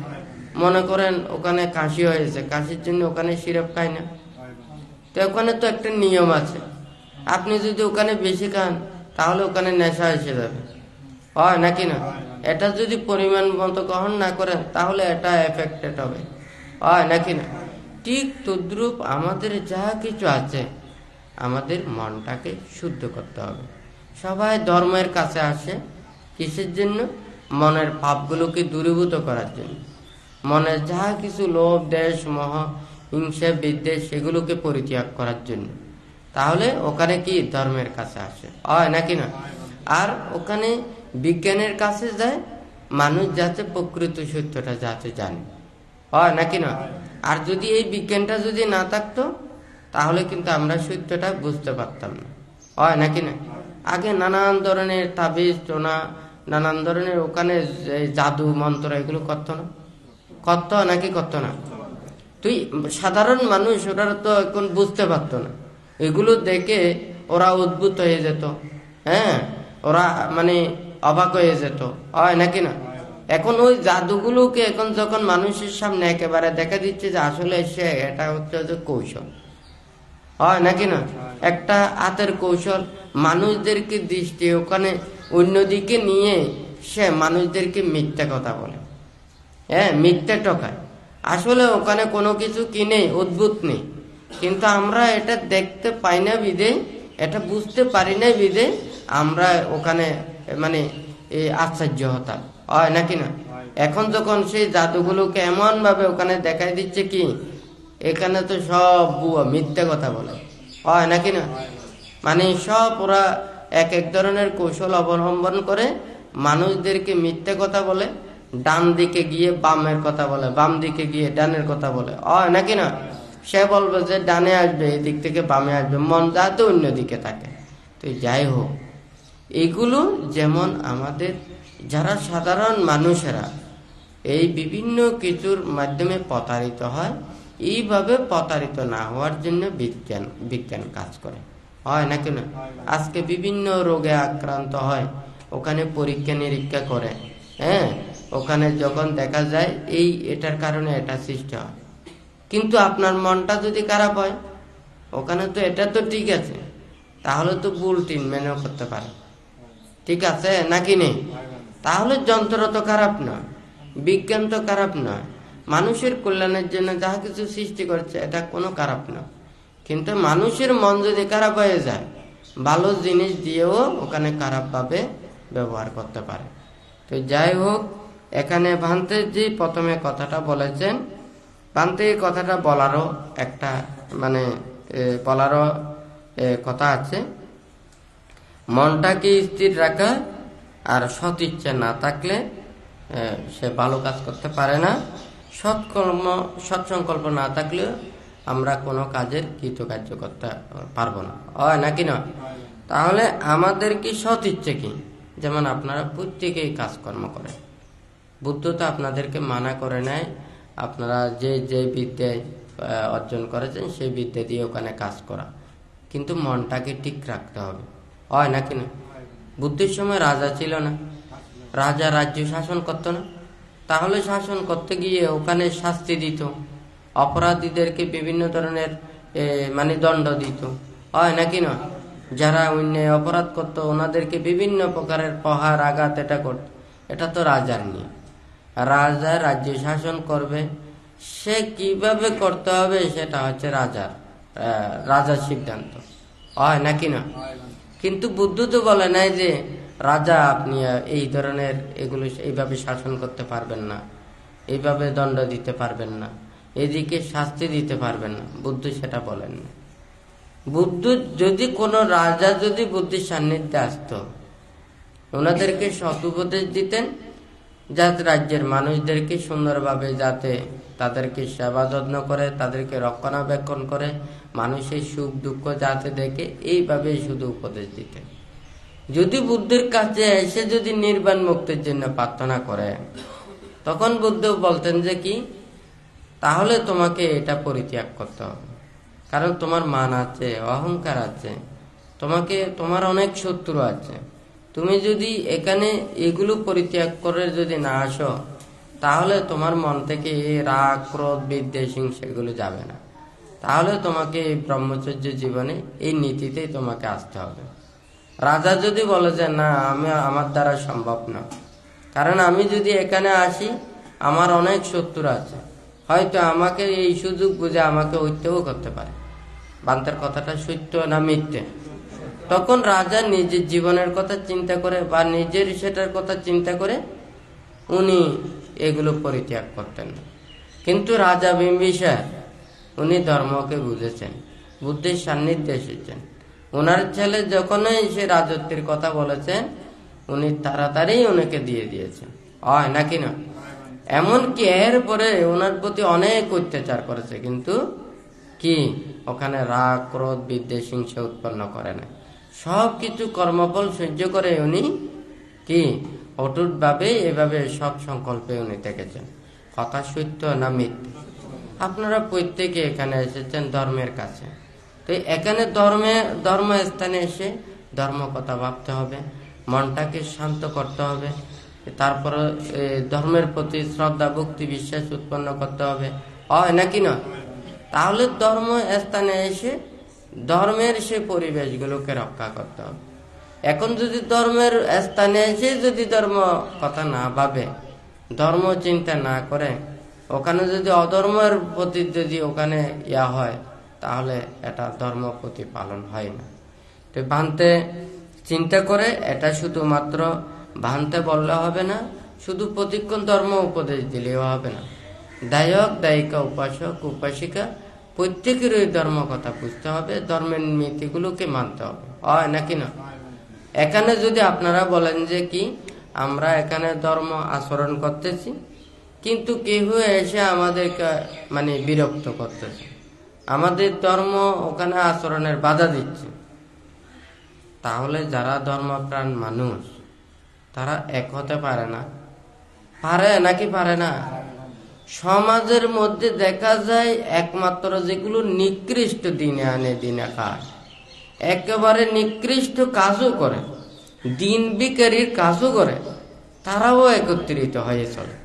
মনে করেন ওখানে কাশি হয়েছে, কাশির জন্য ওখানে সিরাপ খাই না, তো ওখানে তো একটা নিয়ম আছে। আপনি যদি ওখানে বেশি খান, তাহলে ওখানে নেশা এসে যাবে, হয় নাকি না? এটা যদি পরিমাণ মতো গ্রহণ না করেন, তাহলে এটা এফেক্টেড হবে, হয় নাকি না? ঠিক তদ্রূপ আমাদের যা কিছু আছে, আমাদের মনটাকে শুদ্ধ করতে হবে। সবাই ধর্মের কাছে আসে কিসের জন্য? মনের পাপগুলোকে দূরীভূত করার জন্য। মনের যা কিছু লোভ, দেশ, মোহ, হিংসা, বিদ্বেষ, সেগুলোকে পরিত্যাগ করার জন্য। তাহলে ওখানে কি ধর্মের কাছে আসে, হয় নাকি না? আর ওখানে বিজ্ঞানের কাছে যায়, মানুষ যাতে প্রকৃত সত্যটা যাতে জানে, হয় নাকি না? আর যদি এই বিজ্ঞানটা যদি না থাকতো, তাহলে কিন্তু আমরা সত্যটা বুঝতে পারতাম না, হয় নাকি না? আগে নানান ধরনের তাবিজ টোনা, নানান ধরনের ওখানে জাদু মন্ত্র এগুলো করতো নাকি করতো না? তুই সাধারণ মানুষ ওরা তো এখন বুঝতে পারতো না, এগুলো দেখে ওরা উদ্ভূত হয়ে যেত, হ্যাঁ, ওরা মানে অবাক হয়ে যেত, হয় নাকি না? এখন ওই জাদুগুলোকে এখন যখন মানুষের সামনে একেবারে দেখা দিচ্ছে যে আসলে সে এটা হচ্ছে যে কৌশল, হয় নাকি না? একটা হাতের কৌশল, মানুষদেরকে দৃষ্টি ওখানে অন্যদিকে নিয়ে সে মানুষদেরকে মিথ্যা কথা বলে, হ্যাঁ, মিথ্যা টকায়। আসলে ওখানে কোনো কিছু কি নেই, অদ্ভুত নেই, কিন্তু আমরা এটা দেখতে পাই না বিধে, এটা বুঝতে পারি না বিধে আমরা ওখানে মানে আশ্চর্য হতাম, হয় নাকি না? এখন যখন সেই জাদুগুলোকে এমন ভাবে ওখানে দেখাই দিচ্ছে কি এখানে তো সব বুয়া, মিথ্যা কথা বলে, হয় নাকি না? মানে সব ওরা এক এক ধরনের কৌশল অবলম্বন করে মানুষদেরকে মিথ্যা কথা বলে, ডান দিকে গিয়ে বামের কথা বলে, বাম দিকে গিয়ে ডানের কথা বলে, হয় নাকি না? সে বলবে যে ডানে আসবে, এদিক থেকে বামে আসবে, মন যাতে অন্যদিকে থাকে। তো যাই হোক, এগুলো যেমন আমাদের যারা সাধারণ মানুষেরা এই বিভিন্ন কিছুর মাধ্যমে প্রতারিত হয়, এইভাবে প্রতারিত না হওয়ার জন্য বিজ্ঞান কাজ করে, হয় নাকি না? আজকে বিভিন্ন রোগে আক্রান্ত হয়, ওখানে পরীক্ষা নিরীক্ষা করে, হ্যাঁ, ওখানে যখন দেখা যায় এটার কারণে এটা সৃষ্টি হয়। কিন্তু আপনার মনটা যদি খারাপ হয়, ওখানে তো এটা তো ঠিক আছে, তাহলে তো ভুল ট্রিটমেন্টও করতে পারে, ঠিক আছে নাকি নেই? তাহলে যন্ত্র তো খারাপ না, বিজ্ঞান তো খারাপ না, মানুষের কল্যাণের জন্য যা কিছু সৃষ্টি করছে এটা কোনো খারাপ না। কিন্তু মানুষের মন যদি খারাপ হয়ে যায়, ভালো জিনিস দিয়েও ওখানে খারাপভাবে ব্যবহার করতে পারে। তো যাই হোক, এখানে ভান্তে যে প্রথমে কথাটা বলেছেন, ভান্তে এই কথাটা বলারও একটা মানে বলারও কথা আছে, মনটাকে স্থির রাখা আর সৎ ইচ্ছা না থাকলে সে ভালো কাজ করতে পারে না। সৎসংকল্প না থাকলে আমরা কোনো কাজের কৃতকার্য করতে পারবো না, হয় নাকি না? তাহলে আমাদের কি সৎ ইচ্ছে কি? যেমন আপনারা প্রত্যেকেই কাজকর্ম করেন, বুদ্ধ তো আপনাদেরকে মানা করে নেয়, আপনারা যে বিদ্যায় অর্জন করেছেন সেই বিদ্যা দিয়ে ওখানে কাজ করা, কিন্তু মনটাকে ঠিক রাখতে হবে। হয় নাকি না? বুদ্ধের সময় রাজা ছিল না, রাজা রাজ্য শাসন করতো না, তাহলে শাসন করতে গিয়ে ওখানে শাস্তি দিত, অপরাধীদেরকে বিভিন্ন ধরনের মানে দণ্ড দিত, হয় নাকি না? যারা অন্যায় অপরাধ করতো ওনাদেরকে বিভিন্ন প্রকারের প্রহার আঘাত এটা করত। এটা তো রাজার নিয়ে, রাজা রাজ্য শাসন করবে, সে কিভাবে করতে হবে সেটা হচ্ছে রাজার সিদ্ধান্ত, হয় নাকি না? কিন্তু বুদ্ধ তো বলে নাই যে রাজা আপনি এই ধরনের এগুলো এইভাবে শাসন করতে পারবেন না, এইভাবে দণ্ড দিতে পারবেন না, এদিকে শাস্তি দিতে পারবেন না, বুদ্ধ সেটা বলেন না। বুদ্ধ যদি কোনো রাজা যদি বুদ্ধির সান্নিধ্যে আসতো, ওনাদেরকে সৎ উপদেশ দিতেন, যাতে রাজ্যের মানুষদেরকে সুন্দরভাবে যাতে তাদেরকে সেবা যত্ন করে, তাদেরকে রক্ষণাবেক্ষণ করে, মানুষের সুখ দুঃখ যাতে দেখে, এইভাবে শুধু উপদেশ দিতেন। যদি বুদ্ধের কাছে এসে যদি নির্বাণ মুক্তির জন্য প্রার্থনা করে, তখন বুদ্ধ বলতেন যে কি, তাহলে তোমাকে এটা পরিত্যাগ করতে হবে, কারণ তোমার মান আছে, অহংকার আছে, তোমার অনেক শত্রু আছে, তুমি যদি এখানে এগুলো পরিত্যাগ করে যদি না আসো, তাহলে তোমার মন থেকে এই রাগ ক্রোধ বিদ্বেষ হিংসা এগুলো যাবে না, তাহলে তোমাকে এই ব্রহ্মচর্য জীবনে এই নীতিতেই তোমাকে আসতে হবে। রাজা যদি বলে যে না, আমার দ্বারা সম্ভব না, কারণ আমি যদি এখানে আসি আমার অনেক শত্রু আছে, হয়তো আমাকে এই সুযোগ বুঝে আমাকে হত্যাও করতে পারে, বান্তের কথাটা সত্য না মিথ্যে? তখন রাজা নিজের জীবনের কথা চিন্তা করে বা নিজের সেটার কথা চিন্তা করে উনি এগুলো পরিত্যাগ করতেন না। কিন্তু রাজা বিম্বিসার উনি ধর্মকে বুঝেছেন, বুদ্ধির সান্নিধ্যে এসেছেন, ওনার ছেলে যখনই সে রাজত্বের কথা বলেছেন উনি তাড়াতাড়ি ওনাকে দিয়ে দিয়েছেন, হয় নাকি না? এমনকি এর পরে ওনার প্রতি অনেক অত্যাচার করেছে, কিন্তু কি ওখানে রাগ ক্রোধ বিদ্বেষ হিংসা উৎপন্ন করে না, সবকিছু কর্মফল সহ্য করে উনি কি অটুট ভাবে এভাবে সব সংকল্পে উনি থেকেছেন। কথা সত্য না মিথ্যে? আপনারা প্রত্যেকে এখানে এসেছেন ধর্মের কাছে, তো এখানে ধর্ম স্থানে এসে ধর্ম কথা ভাবতে হবে, মনটাকে শান্ত করতে হবে, তারপরে ধর্মের প্রতি শ্রদ্ধা ভক্তি বিশ্বাস উৎপন্ন করতে হবে, হয় নাকি না? তাহলে ধর্ম স্থানে এসে ধর্মের সে পরিবেশগুলোকে রক্ষা করতে হবে। এখন যদি ধর্মের স্থানে এসে যদি ধর্ম কথা না ভাবে, ধর্ম চিন্তা না করে, ওখানে যদি অধর্মের প্রতি যদি ওখানে হয়, তাহলে এটা ধর্ম প্রতিপালন হয় না। তো ভান্তে চিন্তা করে, এটা শুধুমাত্র ভান্তে বললে হবে না, শুধু প্রতিক্ষণ ধর্ম উপদেশ দিলেও হবে না। দায়ক দায়িকা উপাসক উপাসিকা প্রত্যেকের ওই ধর্ম কথা বুঝতে হবে, ধর্মের নীতিগুলোকে মানতে হবে, হয় নাকি না? এখানে যদি আপনারা বলেন যে কি আমরা এখানে ধর্ম আচরণ করতেছি, কিন্তু কেউ এসে আমাদেরকে মানে বিরক্ত করতেছে, আমাদের ধর্ম ওখানে আচরণের বাধা দিচ্ছে, তাহলে যারা ধর্মপ্রাণ মানুষ তারা এক হতে পারে না? পারে নাকি পারে না? সমাজের মধ্যে দেখা যায় একমাত্র যেগুলো নিকৃষ্ট দিনে আনে দিনে খায়, একেবারে নিকৃষ্ট কাজও করে, দিন বিকারীর কাজও করে, তারাও একত্রিত হয়ে চলে।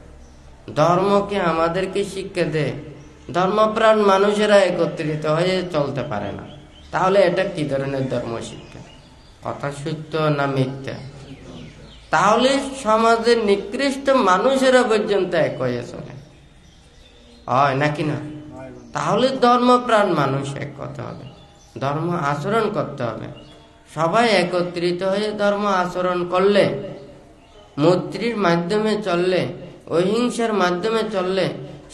ধর্মকে আমাদেরকে শিক্ষা দেয়, ধর্মপ্রাণ মানুষেরা একত্রিত হয়ে চলতে পারে না, তাহলে এটা কি ধরনের ধর্ম শিক্ষা? কথা সত্য না মিথ্যা? তাহলে সমাজের নিকৃষ্ট মানুষেরা পর্যন্ত এক হয়ে চলে, হয় নাকি না? তাহলে ধর্মপ্রাণ মানুষ এক করতে হবে, ধর্ম আচরণ করতে হবে, সবাই একত্রিত হয়ে ধর্ম আচরণ করলে, মৈত্রীর মাধ্যমে চললে, অহিংসার মাধ্যমে চললে,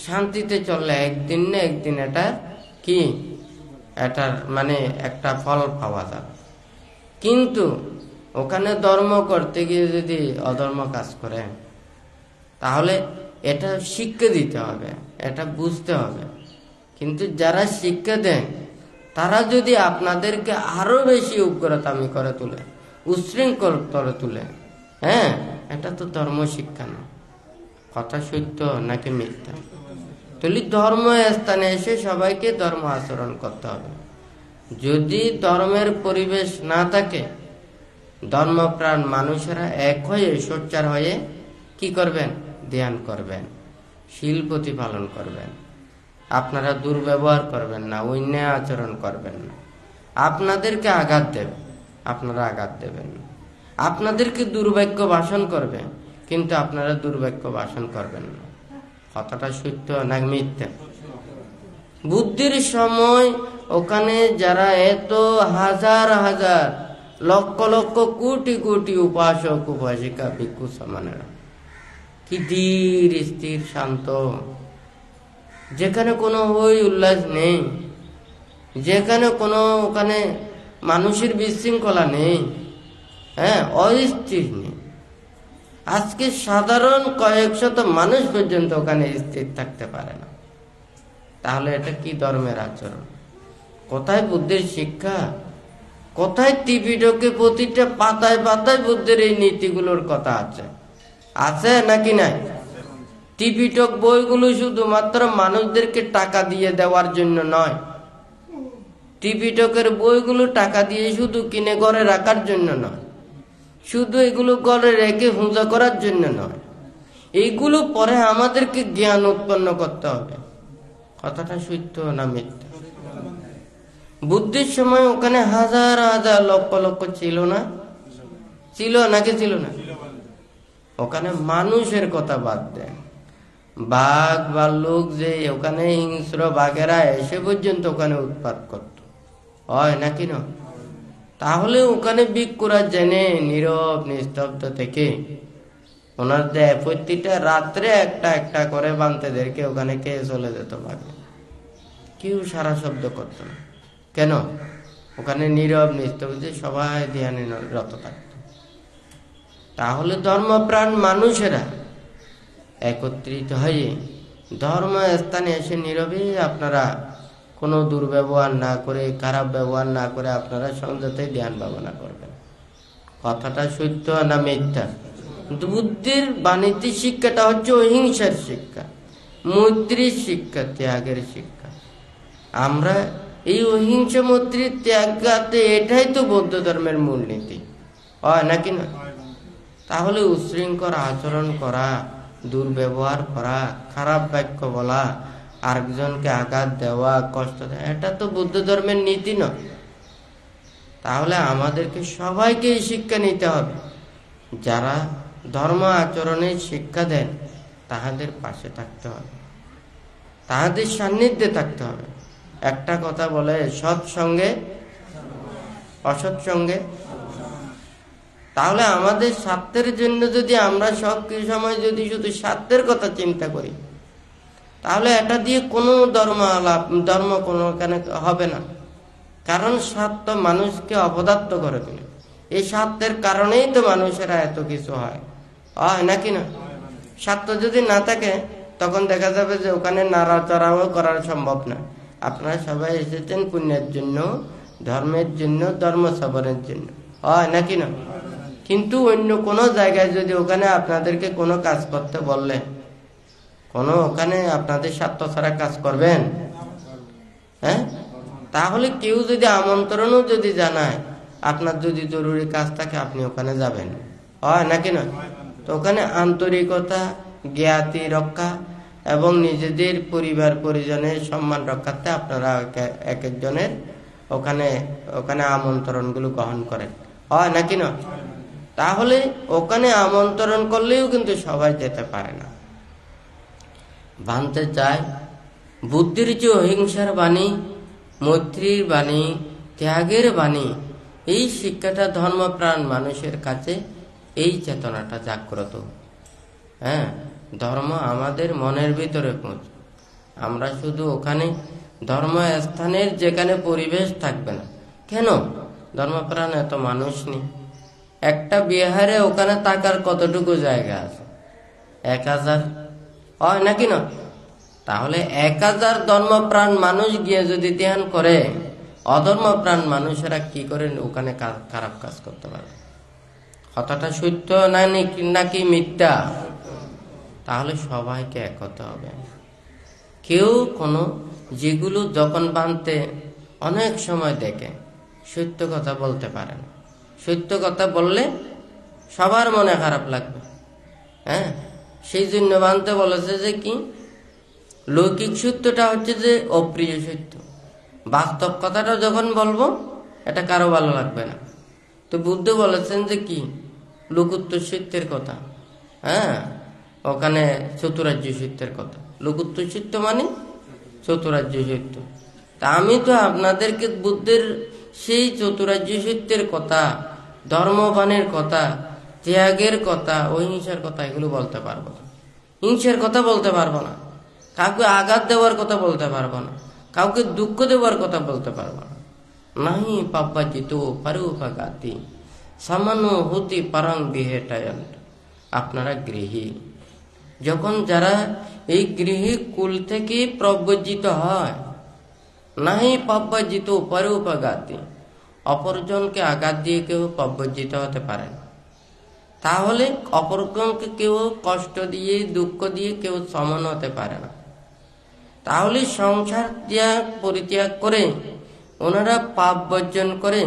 শান্তিতে চললে একদিন না একদিন এটার মানে একটা ফল পাওয়া যাবে। কিন্তু ওখানে ধর্ম করতে গিয়ে যদি অধর্ম কাজ করে, তাহলে এটা শিক্ষা দিতে হবে, এটা বুঝতে হবে। কিন্তু যারা শিক্ষা দেন তারা যদি আপনাদেরকে আরো বেশি উগ্রতামি করে তুলে, উচ্ছৃঙ্খল করে তুলে, এটা তো ধর্ম শিক্ষা না। কথা সত্য নাকি মিথ্যা? তাহলে ধর্ম স্থানে এসে সবাইকে ধর্ম আচরণ করতে হবে। যদি ধর্মের পরিবেশ না থাকে, ধর্মপ্রাণ মানুষেরা এক হয়ে সোচ্চার হয়ে কি করবেন? ধ্যান করবেন, শীল প্রতিপালন করবেন। আপনারা দুর্ব্যবহার করবেন না, অন্যায় আচরণ করবেন না। আপনাদেরকে আঘাত দেবে, আপনারা আঘাত দেবেন না। আপনাদেরকে দুর্ভাগ্য ভাষণ করবে, কিন্তু আপনারা দুর্ভাগ্য ভাষণ করবেন না। কথাটা সত্য না মিথ্যা? বুদ্ধির সময় ওখানে যারা এত হাজার হাজার লক্ষ লক্ষ কোটি কোটি উপাসক উপাসিকা ভিক্ষু সমানেরা কি ধীর স্থির শান্ত, যেখানে কোনো হই উল্লাস নেই, যেখানে কোনো ওখানে মানুষের বিশৃঙ্খলা নেই, হ্যাঁ, অস্থির নেই। আজকে সাধারণ কয়েকশত মানুষ পর্যন্ত ওখানে স্থির থাকতে পারে না। তাহলে এটা কি ধর্মের আচরণ? কোথায় বুদ্ধের শিক্ষা? কোথায় ত্রিপিটকে প্রতিটা পাতায় পাতায় বুদ্ধের এই নীতিগুলোর কথা আছে? আছে নাকি নাই? ত্রিপিটক বইগুলো শুধুমাত্র মানুষদেরকে টাকা দিয়ে দেওয়ার জন্য নয়, ত্রিপিটকের বইগুলো টাকা দিয়ে শুধু কিনে ঘরে রাখার জন্য নয়, শুধু এগুলো ঘরে রেখে পূজা করার জন্য নয়, এইগুলো পরে আমাদেরকে জ্ঞান উৎপন্ন করতে হবে। কথাটা সত্য না মিথ্যা? বুদ্ধির সময় ওখানে হাজার হাজার লক্ষ লক্ষ ছিল না? ছিল নাকি ছিল না? ওখানে মানুষের কথা বাদ দেন, বাঘ ভাল্লুক যে ওখানে হিংস্র বাঘেরা এসে পর্যন্ত ওখানে উৎপাত করত, হয় নাকি না? তাহলে ওখানে ভিক্ষুরা জেনে নীরব নিস্তব্ধ থেকে ওনার দেয় প্রতিটা রাত্রে একটা একটা করে বান্তেদেরকে ওখানে কে চলে যেত ভাগে, কেউ সারা শব্দ করতো না। কেন? ওখানে নীরব নিস্তব্ধ, সবাই ধ্যানে রত থাকত। তাহলে ধর্মপ্রাণ মানুষেরা একত্রিত হয়ে ধর্ম স্থানে এসে নীরবে আপনারা কোনো দুর্ব্যবহার না করে, খারাপ ব্যবহার না করে আপনারা সংযতে ধ্যান ভাবনা করবেন। কথাটা সত্য না মিথ্যা? কিন্তু বুদ্ধির বাণীতে শিক্ষাটা হচ্ছে অহিংসার শিক্ষা, মৈত্রীর শিক্ষা, ত্যাগের শিক্ষা। আমরা এই অহিংসা মৈত্রীর ত্যাগাতে, এটাই তো বৌদ্ধ ধর্মের মূলনীতি, হয় নাকি না? তাহলে উচ্ছৃঙ্খল আচরণ করা, দুর্ব্যবহার করা, খারাপ বাক্য বলা, আরেকজনকে আঘাত দেওয়া, কষ্ট দেওয়া, এটা তো বৌদ্ধ ধর্মের নীতি নয়। তাহলে আমাদেরকে সবাইকে এই শিক্ষা নিতে হবে। যারা ধর্ম আচরণের শিক্ষা দেন তাহাদের পাশে থাকতে হবে, তাহাদের সান্নিধ্যে থাকতে হবে। একটা কথা বলে, সৎ সঙ্গে অসৎ সঙ্গে। তাহলে আমাদের স্বার্থের জন্য যদি আমরা সব সময় যদি শুধু স্বার্থের কথা চিন্তা করি, তাহলে এটা দিয়ে কোনো ধর্ম কোনো হবে না। কারণ স্বার্থ মানুষকে অপদার্থ করে তোলে। এই স্বার্থের কারণেই তো মানুষেরা এত কিছু হয়, হয় নাকি না? স্বার্থ যদি না থাকে তখন দেখা যাবে যে ওখানে নাড়াচাড়াও করা সম্ভব না। আপনারা সবাই এসেছেন পুণ্যের জন্য, ধর্মের জন্য, ধর্ম সাবনের জন্য, হয় নাকি না? কিন্তু অন্য কোনো জায়গায় যদি ওখানে আপনাদেরকে কোনো কাজ করতে বললে, কোনো ওখানে আপনাদের স্বার্থ ছাড়া কাজ করবেন? হ্যাঁ? তাহলে কেউ যদি আমন্ত্রণও যদি জানায়, আপনার যদি জরুরি কাজ থাকে আপনি ওখানে যাবেন, হয় নাকি না? তো ওখানে আন্তরিকতা, জ্ঞাতি রক্ষা এবং নিজেদের পরিবার পরিজনের সম্মান রক্ষার্থে আপনারা এক একজনের ওখানে আমন্ত্রণগুলো গ্রহণ করেন, হয় নাকি না? তাহলে ওখানে আমন্ত্রণ করলেও কিন্তু সবাই যেতে পারে না। ভাঙতে চায় বুদ্ধির যে অহিংসার বাণী, মৈত্রীর বাণী, ত্যাগের বাণী, এই শিক্ষাটা ধর্মপ্রাণ মানুষের কাছে এই চেতনাটা জাগ্রত। হ্যাঁ, ধর্ম আমাদের মনের ভিতরে পৌঁছ। আমরা শুধু ওখানে ধর্ম স্থানের যেখানে পরিবেশ থাকবে না কেন, ধর্মপ্রাণ এত মানুষ নেই। একটা বিহারে ওখানে থাকার কতটুকু জায়গা আছে? 1000, হয় নাকি না? তাহলে 1000 ধর্মপ্রাণ মানুষ গিয়ে যদি ধ্যান করে, অধর্মপ্রাণ মানুষেরা কি করে ওখানে খারাপ কাজ করতে পারে? কথাটা সত্য নাকি মিথ্যা? তাহলে সবাইকে এক হতে হবে। কেউ কোনো যেগুলো যখন বানতে অনেক সময় দেখে সত্য কথা বলতে পারে না, সত্য কথা বললে সবার মনে খারাপ লাগবে। হ্যাঁ, সেই জন্য বানতে বলেছে যে কি, লৌকিক সত্যটা হচ্ছে যে অপ্রিয় সত্য, বাস্তব কথাটা যখন বলবো এটা কারো ভালো লাগবে না। তো বুদ্ধ বলেছেন যে কি, লোকোত্তর সত্যের কথা। হ্যাঁ, ওখানে চতুরার্য সত্যের কথা। লোকোত্তর সত্য মানে চতুরার্য সত্য। তা আমি তো আপনাদেরকে বুদ্ধের সেই চতুরার্য সত্যের কথা, ধর্মবানের কথা, ত্যাগের কথা, অহিংসার কথা এগুলো বলতে পারবো না। হিংসার কথা বলতে পারবো না, কাউকে আঘাত দেওয়ার কথা বলতে পারবো না, কাউকে দুঃখ দেওয়ার কথা বলতে পারবো না। নাহি পাব্বাজিত পারুপাগাতি সামান্য হতি পারং বিহেটায়ন। আপনারা গৃহী, যখন যারা এই গৃহী কুল থেকে প্রব্রজিত হয়, নাহি পাব্বাজিত পারুপাগাতি, অপরজনকে আঘাত দিয়ে কেউ প্রব্রজিত হতে পারে না। তাহলে অপরজনকে কেউ কষ্ট দিয়ে দুঃখ দিয়ে কেউ সমান হতে পারে না। তাহলে সংসার ত্যাগ পরিত্যাগ করে ওনারা পাপ বর্জন করে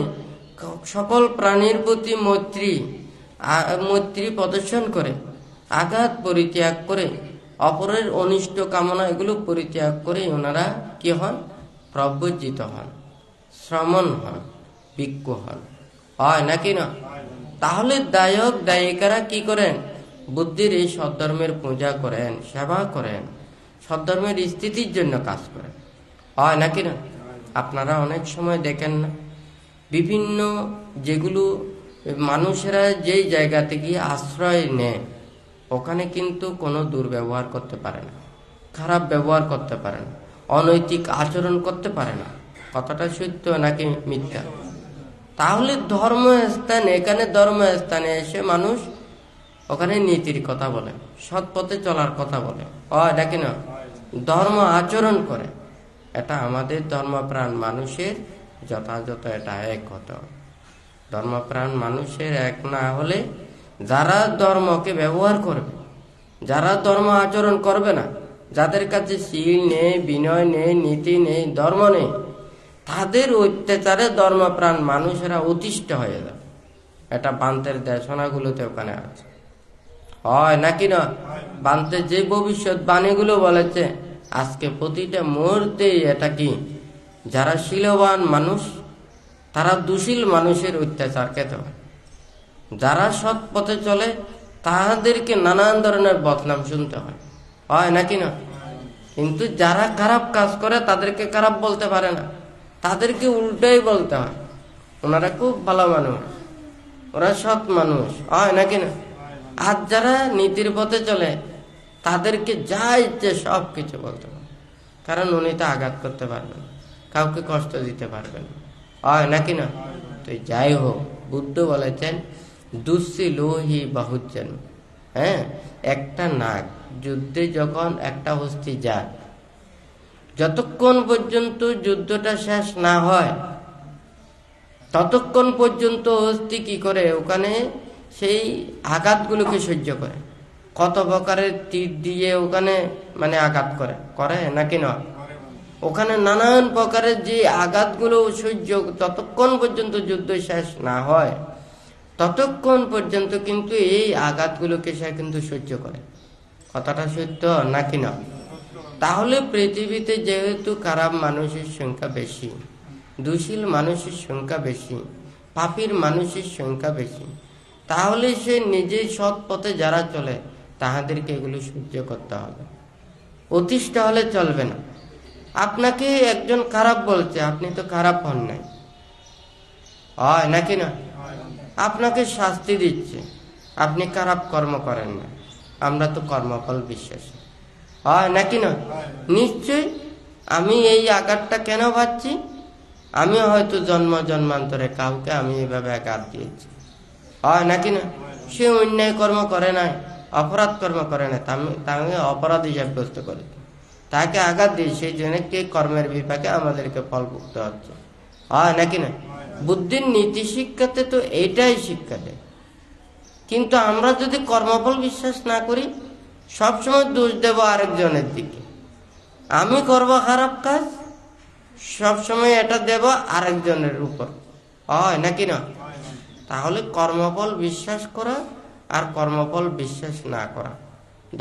সকল প্রাণীর প্রতি মৈত্রী প্রদর্শন করে, আঘাত পরিত্যাগ করে, অপরের অনিষ্ট কামনা এগুলো পরিত্যাগ করে ওনারা কি হন? প্রব্রজিত হন, শ্রমণ হন, ভিক্ষু হন। হয় নাকি না? তাহলে দায়ক দায়িকারা কি করেন? বুদ্ধির এই সদ্ধর্মের পূজা করেন, সেবা করেন, সদ্ধর্মের স্থিতির জন্য কাজ করেন। হয় নাকি না? আপনারা অনেক সময় দেখেন না, বিভিন্ন যেগুলো মানুষেরা যেই জায়গা থেকে আশ্রয় নেয় ওখানে কিন্তু কোনো দুর্ব্যবহার করতে পারে না, খারাপ ব্যবহার করতে পারে না, অনৈতিক আচরণ করতে পারে না। কথাটা সত্য নাকি মিথ্যা? তাহলে ধর্মস্থানে, এখানে ধর্মস্থানে এসে মানুষ ওখানে নীতির কথা বলে, সৎ পথে চলার কথা বলে, হয় নাকি না? ধর্ম আচরণ করে। এটা আমাদের ধর্মপ্রাণ মানুষের যথাযথ এটা এক হতে হবে। ধর্মপ্রাণ মানুষের এক না হলে যারা ধর্মকে ব্যবহার করবে, যারা ধর্ম আচরণ করবে না, যাদের কাছে শীল নেই, বিনয় নেই, নীতি নেই, ধর্ম নেই, তাদের অত্যাচারে ধর্মপ্রাণ মানুষেরা অতিষ্ঠ হয়ে যাবে। এটা বান্তের দেশনাগুলোতে ওখানে আছে। হয় নাকি না? বান্তে যে ভবিষ্যৎ বাণীগুলো বলেছে আজকে প্রতিটা মুহূর্তে এটা কি, যারা শীলবান মানুষ তারা দুশীল মানুষের অত্যাচার খেতে হয়। যারা সৎ পথে চলে তাদেরকে নানান ধরনের বদনাম শুনতে হয়। হয় নাকি না? কিন্তু যারা খারাপ কাজ করে তাদেরকে খারাপ বলতে পারে না, তাদেরকে উল্টাই বলতে হয়, ওনারা খুব ভালো মানুষ, ওরা সৎ মানুষ। হয় নাকি না? আর যারা নীতির পথে চলে তাদেরকে যা ইচ্ছে সব কিছু বলতে হয়, কারণ উনি তো আঘাত করতে পারবেন, কাউকে কষ্ট দিতে পারবেন। হয় নাকি না? তো যাই হোক, বুদ্ধ বলেছেন দুঃসি লোহি বাহুজ্জন। হ্যাঁ, একটা নাগ যুদ্ধে যখন একটা হস্তি যায়, যতক্ষণ পর্যন্ত যুদ্ধটা শেষ না হয় ততক্ষণ পর্যন্ত হস্তি কি করে? ওখানে সেই আঘাতগুলোকে সহ্য করে, কত প্রকারের তীর দিয়ে ওখানে মানে আঘাত করে নাকি না? ওখানে নানান প্রকারের যে আঘাতগুলো সহ্য, ততক্ষণ পর্যন্ত যুদ্ধ শেষ না হয় ততক্ষণ পর্যন্ত কিন্তু এই আঘাতগুলোকে সে কিন্তু সহ্য করে। কথাটা সত্য নাকি না? তাহলে পৃথিবীতে যেহেতু খারাপ মানুষের সংখ্যা বেশি, দুশীল মানুষের সংখ্যা বেশি, পাপীর মানুষের সংখ্যা বেশি, তাহলে সে নিজে সৎ পথে যারা চলে তাহাদেরকে এগুলো সহ্য করতে হবে, অতিষ্ঠ হলে চলবে না। আপনাকে একজন খারাপ বলছে, আপনি তো খারাপ হন নাই, হয় নাকি না? আপনাকে শাস্তি দিচ্ছে, আপনি খারাপ কর্ম করেন না, আমরা তো কর্মফল বিশ্বাসী। হয় নাকি না? নিশ্চয়ই আমি এই আঘাতটা কেন পাচ্ছি? আমি হয়তো জন্মান্তরে কাউকে আমি এইভাবে আঘাত দিয়েছি। হয় নাকি না? সে অন্যায় কর্ম করে নাই, অপরাধ কর্ম করে নাই, তাকে অপরাধী সাব্যস্ত করে, তাকে আঘাত দিয়ে সেই জন্য কে কর্মের বিপাকে আমাদেরকে ফল ভুগতে হচ্ছে। হয় নাকি না? বুদ্ধির নীতি শিক্ষাতে তো এইটাই শিক্ষা দেয়। কিন্তু আমরা যদি কর্মফল বিশ্বাস না করি, সবসময় দোষ দেব আরেকজনের দিকে, আমি করবো খারাপ কাজ, সবসময় এটা দেব আরেকজনের উপর। হয় নাকি না? তাহলে কর্মফল বিশ্বাস করা আর কর্মফল বিশ্বাস না করা,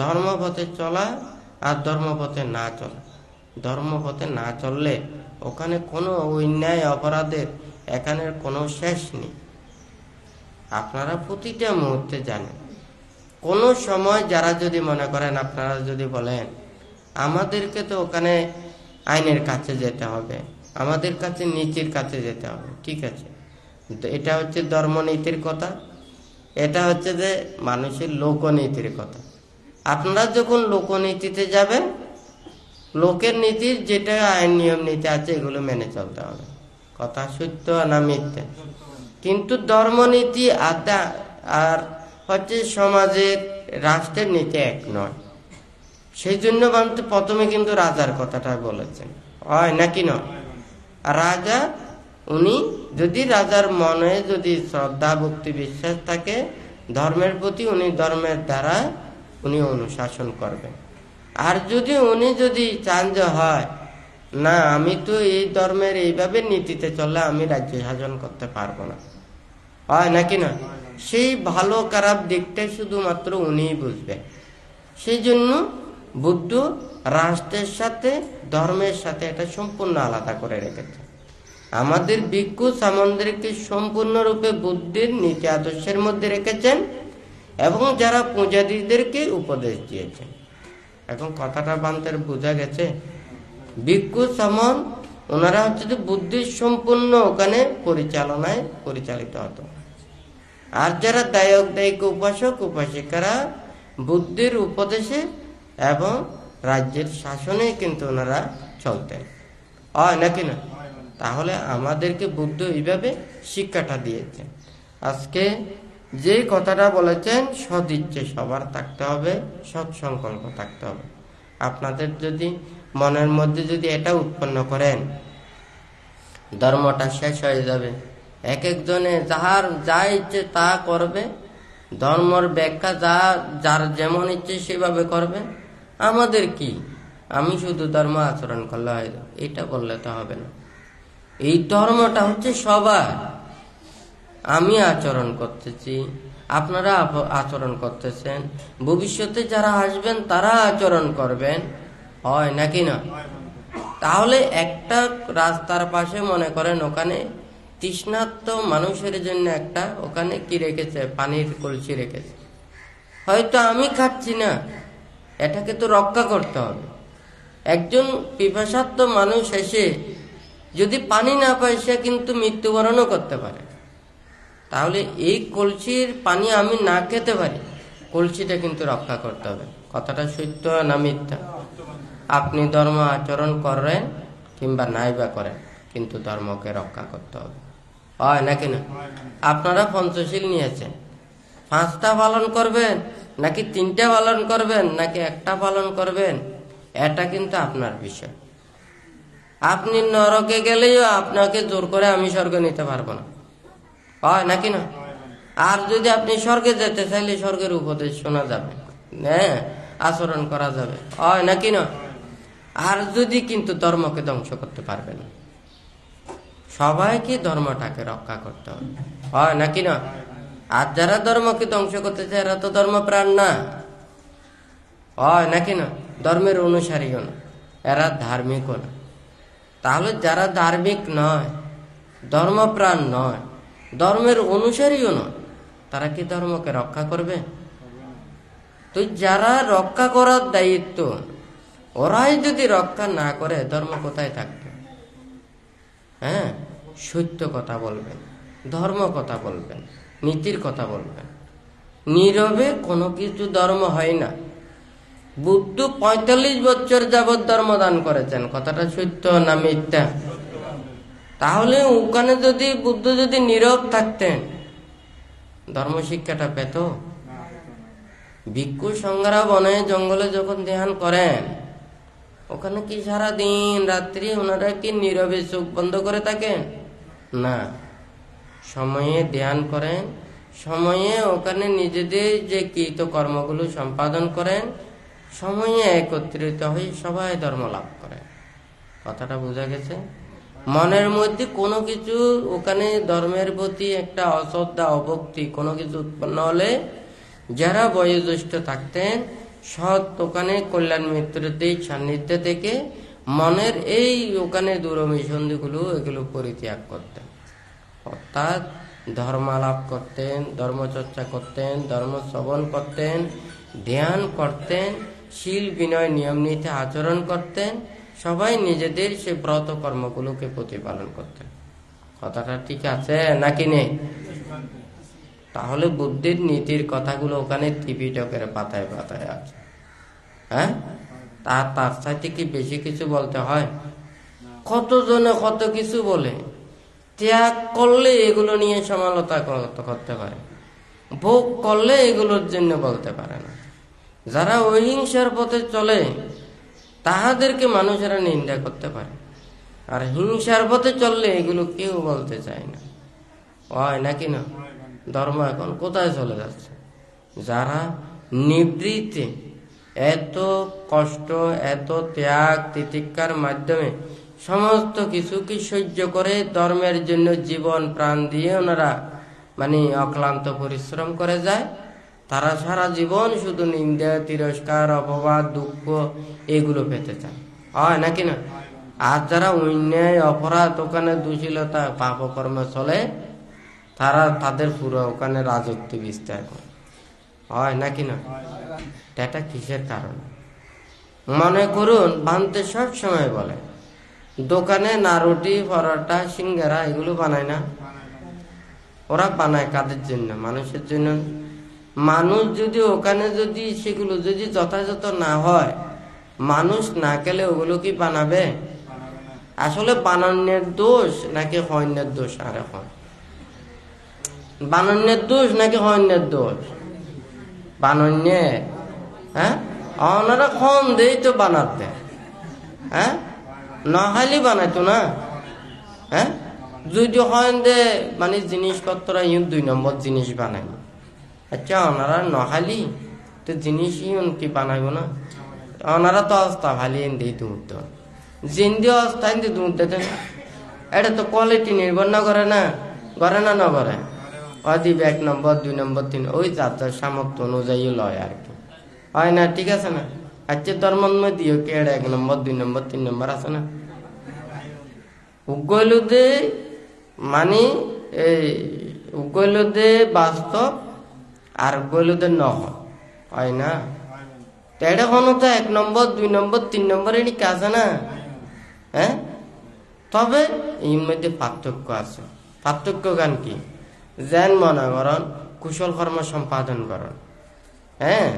ধর্মপথে চলা আর ধর্মপথে না চলা। ধর্মপথে না চললে ওখানে কোনো অন্যায় অপরাধের এখানের কোনো শেষ নেই। আপনারা প্রতিটা মুহূর্তে জানেন, কোনো সময় যারা যদি মনে করেন, আপনারা যদি বলেন আমাদেরকে তো ওখানে আইনের কাছে যেতে হবে, আমাদের কাছে নীতির কাছে যেতে হবে, ঠিক আছে, এটা হচ্ছে ধর্মনীতির কথা, এটা হচ্ছে যে মানুষের লোকনীতির কথা। আপনারা যখন লোকনীতিতে যাবেন, লোকের নীতির যেটা আইন নিয়ম নীতি আছে এগুলো মেনে চলতে হবে। কথা সত্য না মিথ্যা? কিন্তু ধর্মনীতি আর হচ্ছে সমাজের রাষ্ট্রের নীতি এক নয়। সেই জন্য প্রথমে কিন্তু রাজার কথাটা বলেছেন, হয় নাকি নয়? রাজা উনি যদি রাজার মনে যদি শ্রদ্ধা ভক্তি বিশ্বাস থাকে ধর্মের প্রতি, উনি ধর্মের দ্বারা উনি অনুশাসন করবেন। আর উনি যদি চান যে হয় না, আমি তো এই ধর্মের এইভাবে নীতিতে চললে আমি রাজ্য শাসন করতে পারবো না, হয় নাকি না, সেই ভালো খারাপ দিকটাই শুধুমাত্র উনিই বুঝবেন। সেই জন্য বুদ্ধ রাষ্ট্রের সাথে ধর্মের সাথে এটা সম্পূর্ণ আলাদা করে রেখেছে। আমাদের ভিক্ষু সামন্তদেরকে সম্পূর্ণরূপে বুদ্ধির নীতি আদর্শের মধ্যে রেখেছেন এবং যারা পূজারীদেরকে উপদেশ দিয়েছেন। এখন কথাটা বান্তের বোঝা গেছে? ভিক্ষু সামন্ত ওনারা হচ্ছে যে বুদ্ধির সম্পূর্ণ ওখানে পরিচালনায় পরিচালিত হতো, আর যারা দায়ক দায়িক উপাসক উপাসিকারা বুদ্ধির উপদেশে এবং রাজ্যের শাসনে কিন্তু ওনারা চলতেন, হয় নাকি না? তাহলে আমাদেরকে বুদ্ধ এইভাবে শিক্ষাটা দিয়েছেন। আজকে যে কথাটা বলেছেন, সৎ ইচ্ছে সবার থাকতে হবে, সৎ সংকল্প থাকতে হবে। আপনাদের যদি মনের মধ্যে যদি এটা উৎপন্ন করেন, ধর্মটা শেষ হয়ে যাবে। এক একজনে যার যা ইচ্ছে তা করবে, ধর্মের ব্যাখ্যা যার যেমন ইচ্ছে সেভাবে করবে। আমাদের কি, আমি শুধু ধর্ম আচরণ করলে হয়, এটা বললে তো হবে না। এই ধর্মটা হচ্ছে সবার। আমি আচরণ করতেছি, আপনারা আচরণ করতেছেন, ভবিষ্যতে যারা আসবেন তারা আচরণ করবেন, হয় নাকি না? তাহলে একটা রাস্তার পাশে মনে করেন ওখানে তৃষ্ণার্ত মানুষের জন্য একটা ওখানে কি রেখেছে, পানির কলসি রেখেছে। হয়তো আমি খাচ্ছি না, এটাকে তো রক্ষা করতে হবে। একজন পিপাসার্ত মানুষ এসে যদি পানি না পায়, সে কিন্তু মৃত্যুবরণও করতে পারে। তাহলে এই কলসির পানি আমি না খেতে পারি, কলসিটা কিন্তু রক্ষা করতে হবে। কথাটা সত্য না মিথ্যা? আপনি ধর্ম আচরণ করেন কিংবা নাই বা করেন, কিন্তু ধর্মকে রক্ষা করতে হবে, হয় নাকি না? আপনারা পঞ্চশীল নিয়েছেন, 5টা পালন করবেন নাকি 3টা পালন করবেন নাকি 1টা পালন করবেন, এটা কিন্তু আপনার বিষয়। আপনি নরকে গেলেও আপনাকে জোর করে আমি স্বর্গে নিতে পারবো না, হয় নাকি না? আর যদি আপনি স্বর্গে যেতে চাইলে স্বর্গের উপদেশ শোনা যাবে, হ্যাঁ, আচরণ করা যাবে, হয় নাকি না? আর যদি কিন্তু ধর্মকে ধ্বংস করতে পারবে না। সবাইকে ধর্মটাকে রক্ষা করতে হবে, হয় নাকি না? আর যারা ধর্মকে ধ্বংস করতে চায় এরা তো ধর্মপ্রাণ না, হয় নাকি না? ধর্মের অনুসারীও না, এরা ধার্মিকও না। তাহলে যারা ধার্মিক নয়, ধর্মপ্রাণ নয়, ধর্মের অনুসারীও নয়, তারা কি ধর্মকে রক্ষা করবে? তো যারা রক্ষা করার দায়িত্ব, ওরাই যদি রক্ষা না করে, ধর্ম কোথায় থাকবে? হ্যাঁ, সত্য কথা বলবেন, ধর্ম কথা বলবেন, নীতির কথা বলবেন। নীরবে কোনো কিছু ধর্ম হয় না। বুদ্ধ 45 বছর যাবৎ ধর্ম দান করেছেন, কথাটা সত্য না মিথ্যা? তাহলে ওখানে যদি বুদ্ধ যদি নীরব থাকতেন, ধর্ম শিক্ষাটা পেত? ভিক্ষু সংঘরা বনে জঙ্গলে যখন ধ্যান করেন, ওখানে কি সারা দিন রাত্রি ওনারা কি নীরবে চোখ বন্ধ করে থাকেন? না, সময়ে ধ্যান করেন, সময়ে ওখানে নিজেদের যে কৃত কর্মগুলো সম্পাদন করেন, সময়ে একত্রিত হয়ে সবাই ধর্ম লাভ করেন। কথাটা বোঝা গেছে? মনের মধ্যে কোনো কিছু ওখানে ধর্মের প্রতি একটা অশ্রদ্ধা অভক্তি কোনো কিছু উৎপন্ন হলে যারা বয়োজ্যেষ্ঠ থাকতেন সৎ ওখানে কল্যাণ মিত্রতে সান্নিধ্যে থেকে মনের এই ওখানে দুরমিসন্ধিগুলো এগুলো পরিত্যাগ করতেন, অর্থাৎ ধর্মালাপ করতেন, ধর্মচর্চা করতেন, ধর্ম শ্রবণ করতেন, ধ্যান করতেন, শীল বিনয় নিয়ম নীতি আচরণ করতেন, সবাই নিজেদের সে ব্রত কর্মগুলোকে প্রতিপালন করতেন। কথাটা ঠিক আছে নাকি নেই? তাহলে বুদ্ধির নীতির কথাগুলো ওখানে ত্রিপিটকের পাতায় পাতায় আছে। হ্যাঁ, তার চাইতে কি বেশি কিছু বলতে হয়? কতজনে কত কিছু বলে, ত্যাগ করলে এগুলো নিয়ে সমালোচনা করতে পারে, ভোগ করলে এগুলোর জন্য বলতে পারে না। যারা অহিংসার পথে চলে তাহাদেরকে মানুষেরা নিন্দা করতে পারে, আর হিংসার পথে চললে এগুলো কেউ বলতে চায় না। হয় নাকি না? ধর্ম এখন কোথায় চলে যাচ্ছে? যারা নিবৃত্তি এত কষ্ট এত ত্যাগ তিতিক্ষার মাধ্যমে সমস্ত কিছুকে সহ্য করে ধর্মের জন্য জীবন প্রাণ দিয়ে ওনারা মানে অক্লান্ত পরিশ্রম করে যায়, তারা সারা জীবন শুধু নিন্দা তিরস্কার অপবাদ দুঃখ এগুলো পেতে চায়। হয় নাকি না? আর যারা অন্যায় অপরাধ ওখানে দুশীলতা পাপকর্ম চলে তারা তাদের পুরো ওখানে রাজত্ব বিস্তার করে। হয় নাকি না? এটা কিসের কারণে? মনে করুন বানতে সব সময় বলে দোকানে না রুটি পরোটা সিঙ্গারা এগুলো বানায় না? ওরা বানায় কাদের জন্য? মানুষের জন্য। মানুষ যদি ওখানে যদি সেগুলো যদি যথাযথ না হয়, মানুষ না খেলে ওগুলো কি বানাবে? আসলে বানানোর দোষ নাকি হন্যের দোষ? আর এখন বানানোর দোষ নাকি হন্যের দোষ? বানান্যে। হ্যাঁ, ওনারা কম দেই তো বানাতে। হ্যাঁ, নহালি বানাইতো না। হ্যাঁ, যদি হয় দে মানে জিনিসপত্র 2 নম্বর জিনিস বানাই। আচ্ছা, ওনারা নহালি তো জিনিস কি বানাইব না? ওনারা তো অবস্থা ভালি দিয়ে দুধ জিন্দি অবস্থায় দিয়ে দুধ দেন। এটা তো কোয়ালিটি নির্ভর না করে না? করে না? না করে। অদিব 1 নম্বর 2 নম্বর 3 ওই যাত্রার সামর্থ্য অনুযায়ী লয় আর কি। হয় না? ঠিক আছে না? আচ্ছা, ধর্মের মধ্যে কি 1 নম্বর 2 নম্বর 3 নম্বর আছে না? উগলুদে মানে এই উগলুদে বাস্তব আর উগলুদে হয় না? এটা কোনো তো 1 নম্বর 2 নম্বর 3 নম্বর এটি আছে না? হ্যাঁ, তবে এর মধ্যে পার্থক্য আছে। পার্থক্য গান কি? যেন মনে করেন কুশল কর্ম সম্পাদন করেন। হ্যাঁ,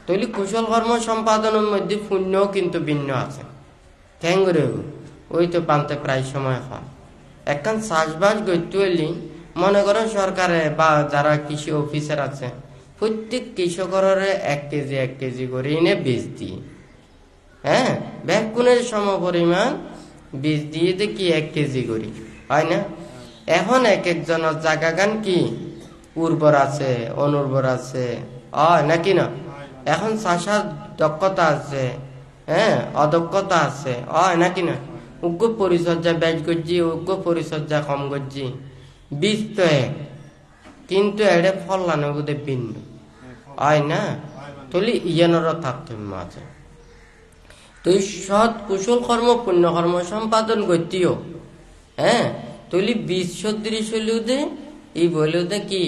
তাহলে কুশল কর্ম সম্পাদনের মধ্যে পুণ্য কিন্তু ভিন্ন আছে। কেন করে? ওই তো পান্তে প্রায় সময় হয় একখান চাষবাস করতে হইলে মনে করেন সরকারে বা যারা কৃষি অফিসার আছে প্রত্যেক কৃষকের 1 কেজি 1 কেজি করে এনে বীজ দিয়ে, হ্যাঁ, ব্যাকুনের সম পরিমাণ বীজ দিয়ে দেখি 1 কেজি করি। হয় না? এখন এক একজনের জায়গা গান কি উর্বর আছে অনুর্বর আছে। হয় নাকি না? এখন চাষার দক্ষতা আছে, হ্যাঁ, অদক্ষতা আছে। হয় নাকি না? উগ্র পরিচর্যা বেশ করছি, উগ্র পরিচর্যা কম করছি, বীজ তো এক, কিন্তু এটা ফলানো বোধে ভিন্ন। হয় না? তাহলে ইয়ানোরও তারতম্য আছে। তুই সৎ কুশল কর্ম পুণ্য কর্ম সম্পাদন করতিও, হ্যাঁ, তুই বীজ সদৃশ হইলে এই বইলে কি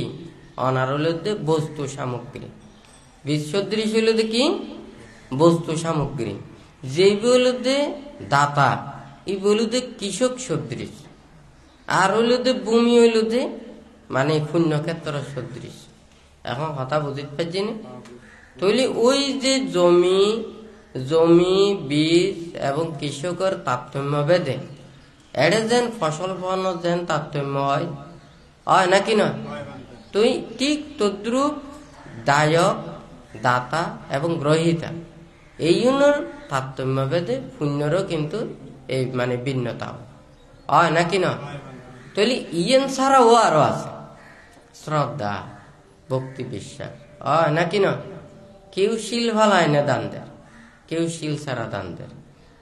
অনার হলে বস্তু সামগ্রী। বীজ সদৃশ হইলে কি বস্তু সামগ্রী। যে বইলে দাতা এই বইলে কৃষক সদৃশ, আর হইলে ভূমি হইলে মানে পুণ্যক্ষেত্র সদৃশ। এখন কথা বুঝতে পারছি না? তাহলে ওই যে জমি বীজ এবং কৃষকের তারতম্য ভেদে এড়ে যেন ফসল ফলানোর যেন তারতম্য হয় নাকি না? তুই ঠিক তদ্রুপ দায়ক দাতা এবং গ্রহিতা এই তারতম্য ভেদে পুণ্যরও কিন্তু এই মানে ভিন্নতা হয় নাকি না? তাহলে ইয়েন ছাড়াও আরো আছে শ্রদ্ধা ভক্তি বিশ্বাস। হয় নাকি না? কেউ শিল ভালায় না দান দেয়, কেউ শিল ছাড়া দান দেয়,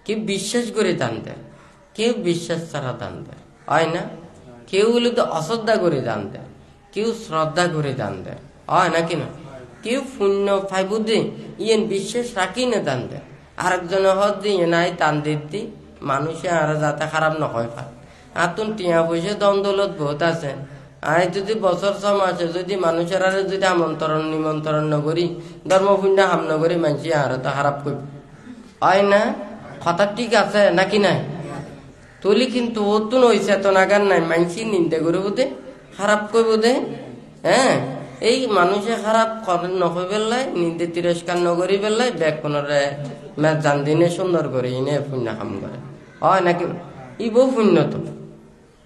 কেউ বিশ্বাস করে দান দেয়, কেউ বিশ্বাস ছাড়া দান দেয়, হয় না? কেউ হলে তো অশ্রদ্ধা করে দান দেয়, কেউ শ্রদ্ধা করে দান দেয়, হয় নাকি না? কেউ পুণ্য পাইব দে ইয়েন বিশ্বাস রাখি না দান দেয়। আরেকজনে হজ দিয়ে নাই দান দিতে মানুষে আর যাতে খারাপ নয় পায়। আতুন টিয়া পয়সা দম দৌলত বহুত আছে, আই যদি বছর 6 মাসে যদি মানুষের আরে যদি আমন্ত্রণ নিমন্ত্রণ নকরি, ধর্ম পুণ্য হাম নকরি, মানুষ আর তো খারাপ করবে, হয় না? কথা ঠিক আছে নাকি নাই? তুলি কিন্তু অতুন ওই চেতনাগার নাই, মানুষ নিন্দে করে বোধে খারাপ করব দে। হ্যাঁ, এই মানুষে খারাপ নকই বেলায় নিন্দে তিরস্কার নগরী বেলায় ব্যাগ কোনরে জান দিনে সুন্দর করে ইনে পুণ্য কাম করে, হয় নাকি? ই বহু পুণ্য তো।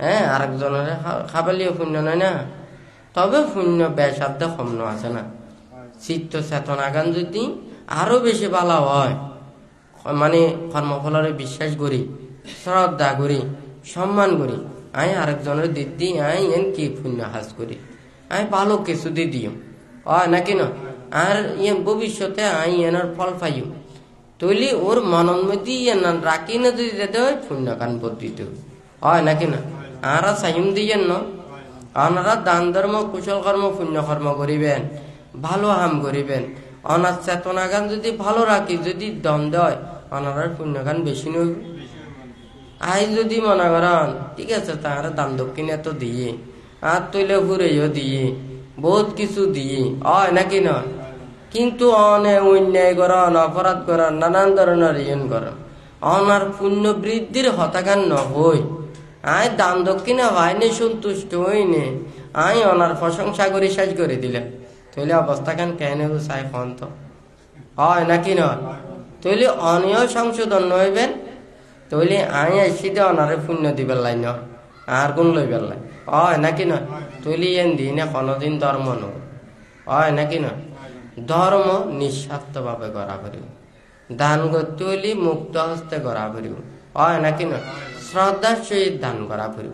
হ্যাঁ, আরেকজনের খাবালিও পুণ্য নয় না? তবে পুণ্য বেসাধ্য কম আছে না? চিত্ত চেতনা গান যদি আরো বেশি ভালো হয়, মানে কর্মফলরে বিশ্বাস করি, শ্রদ্ধা করি, সম্মান করি, আই আরেকজনের দিদি আই এন কি পুণ্য হাজ করি, আই ভালো কিছু দি দিও, হয় নাকি না? আর ইয়ে ভবিষ্যতে আই এনার ফল পাইও, তৈলি ওর মনের মধ্যে রাখি না যদি যেতে হয় পুণ্য কান বর্ধিত, হয় নাকি না? আরা সাইম দিয়েন না, আপনারা দান ধর্ম কুশল কর্ম পুণ্য কর্ম করিবেন, ভালো হাম করিবেন। অনার চেতনা গান যদি ভালো রাখি, যদি দম দেয় অনার পুণ্য গান বেশি নই। আই যদি মনে করেন ঠিক আছে তাহারা দান দক্ষিণ এত দিয়ে আর তৈলে ঘুরেও দিয়ে বহুত কিছু দিয়ে, হয় নাকি নয়? কিন্তু অনেক অন্যায় করেন, অপরাধ করেন, নানান ধরনের ইয়ন করেন, অনার পুণ্য বৃদ্ধির হতাগান নহই। আই দান দক্ষিণে হয়নি সন্তুষ্ট হইনি, আই অনার প্রশংসা করি শেষ করে দিলাম, তৈলে অবস্থা কান কেন চাই ফোন তো, হয় নাকি নয়? তৈলে অনিয় সংশোধন নইবেন, তৈলে আই আসি দে অনারে পুণ্য দিবার লাই নয়, আর কোন লইবার লাই, হয় নাকি নয়? তৈলি এন দিনে কোনদিন ধর্ম নয়, হয় নাকি নয়? ধর্ম নিঃস্বার্থ ভাবে করা পারিব, দান করতে হইলে মুক্ত হস্তে করা পারিব, হয় নাকি নয়? শ্রদ্ধার সহিত দান করা পারিব।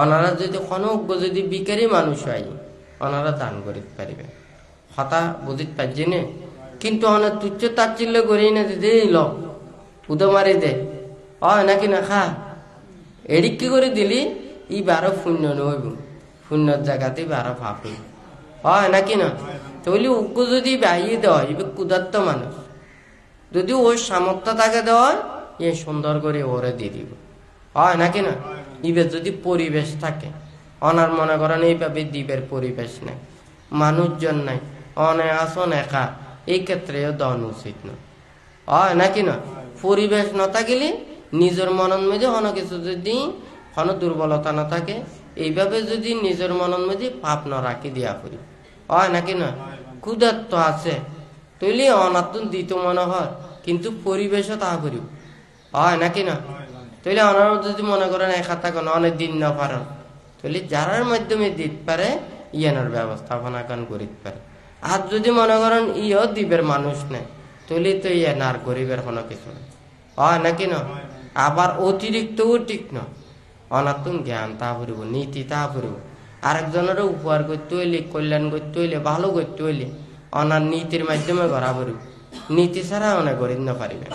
ওনারা যদি কোনো যদি বিকারী মানুষ হয় ওনারা দান করিতে পারিবে, কথা বুঝিতে পারছি না? কিন্তু অনেক তুচ্ছ তাচ্ছিল্য করি না দিদি ল উদো মারি দে, হয় নাকি না? খা এদিক কি করে দিলি ই 12 পুণ্য নইব, পুণ্যর জায়গাতে 12 পাপ হইব, হয় নাকি না? তাহলে উগ্র যদি বাইয়ে দেওয়া এবার ক্ষুধার্ত মানুষ যদি ওর সামর্থ্য থাকে দেওয়া এ সুন্দর করে ওরে দিয়ে দিব, হয় নাকি না? ইবের যদি পরিবেশ থাকে, অনার মনে করেন এইভাবে দ্বীপের পরিবেশ নাই, মানুষজন নাই, অনে আসন একা, এই ক্ষেত্রেও দন উচিত না, হয় নাকি না? পরিবেশ না থাকিলে নিজের মনের মধ্যে কোনো কিছু যদি কোনো দুর্বলতা না থাকে, এইভাবে যদি নিজের মনের মধ্যে পাপ না রাখি দিয়া করি, হয় নাকি না? ক্ষুধার্ত আছে তৈলি অনাত্ম দিত মনে হয়, কিন্তু পরিবেশও তা করি, হয় নাকি না? তৈলে অনার যদি মনে করেন এক হাতা কোনো অনেক দিন না পারেন, তৈলে যারার মাধ্যমে দিতে পারে ইয়ানোর ব্যবস্থাপনা কান করিতে পারে। আর যদি মনে করেন ইও দ্বীপের মানুষ নেই, তৈলে তো ইয়ে নার গরিবের কোনো কিছু নেই, হয় নাকি না? আবার অতিরিক্তও ঠিক না, অনাত্ম জ্ঞান তা ফুরিব, নীতি তা ফুরিব, আরেকজনেরও উপহার করতে হইলে, কল্যাণ করতে হইলে, ভালো করতে হইলে অনার নীতির মাধ্যমে করা ফুরিব, নীতি ছাড়া অনেক গরিব না পারিবে,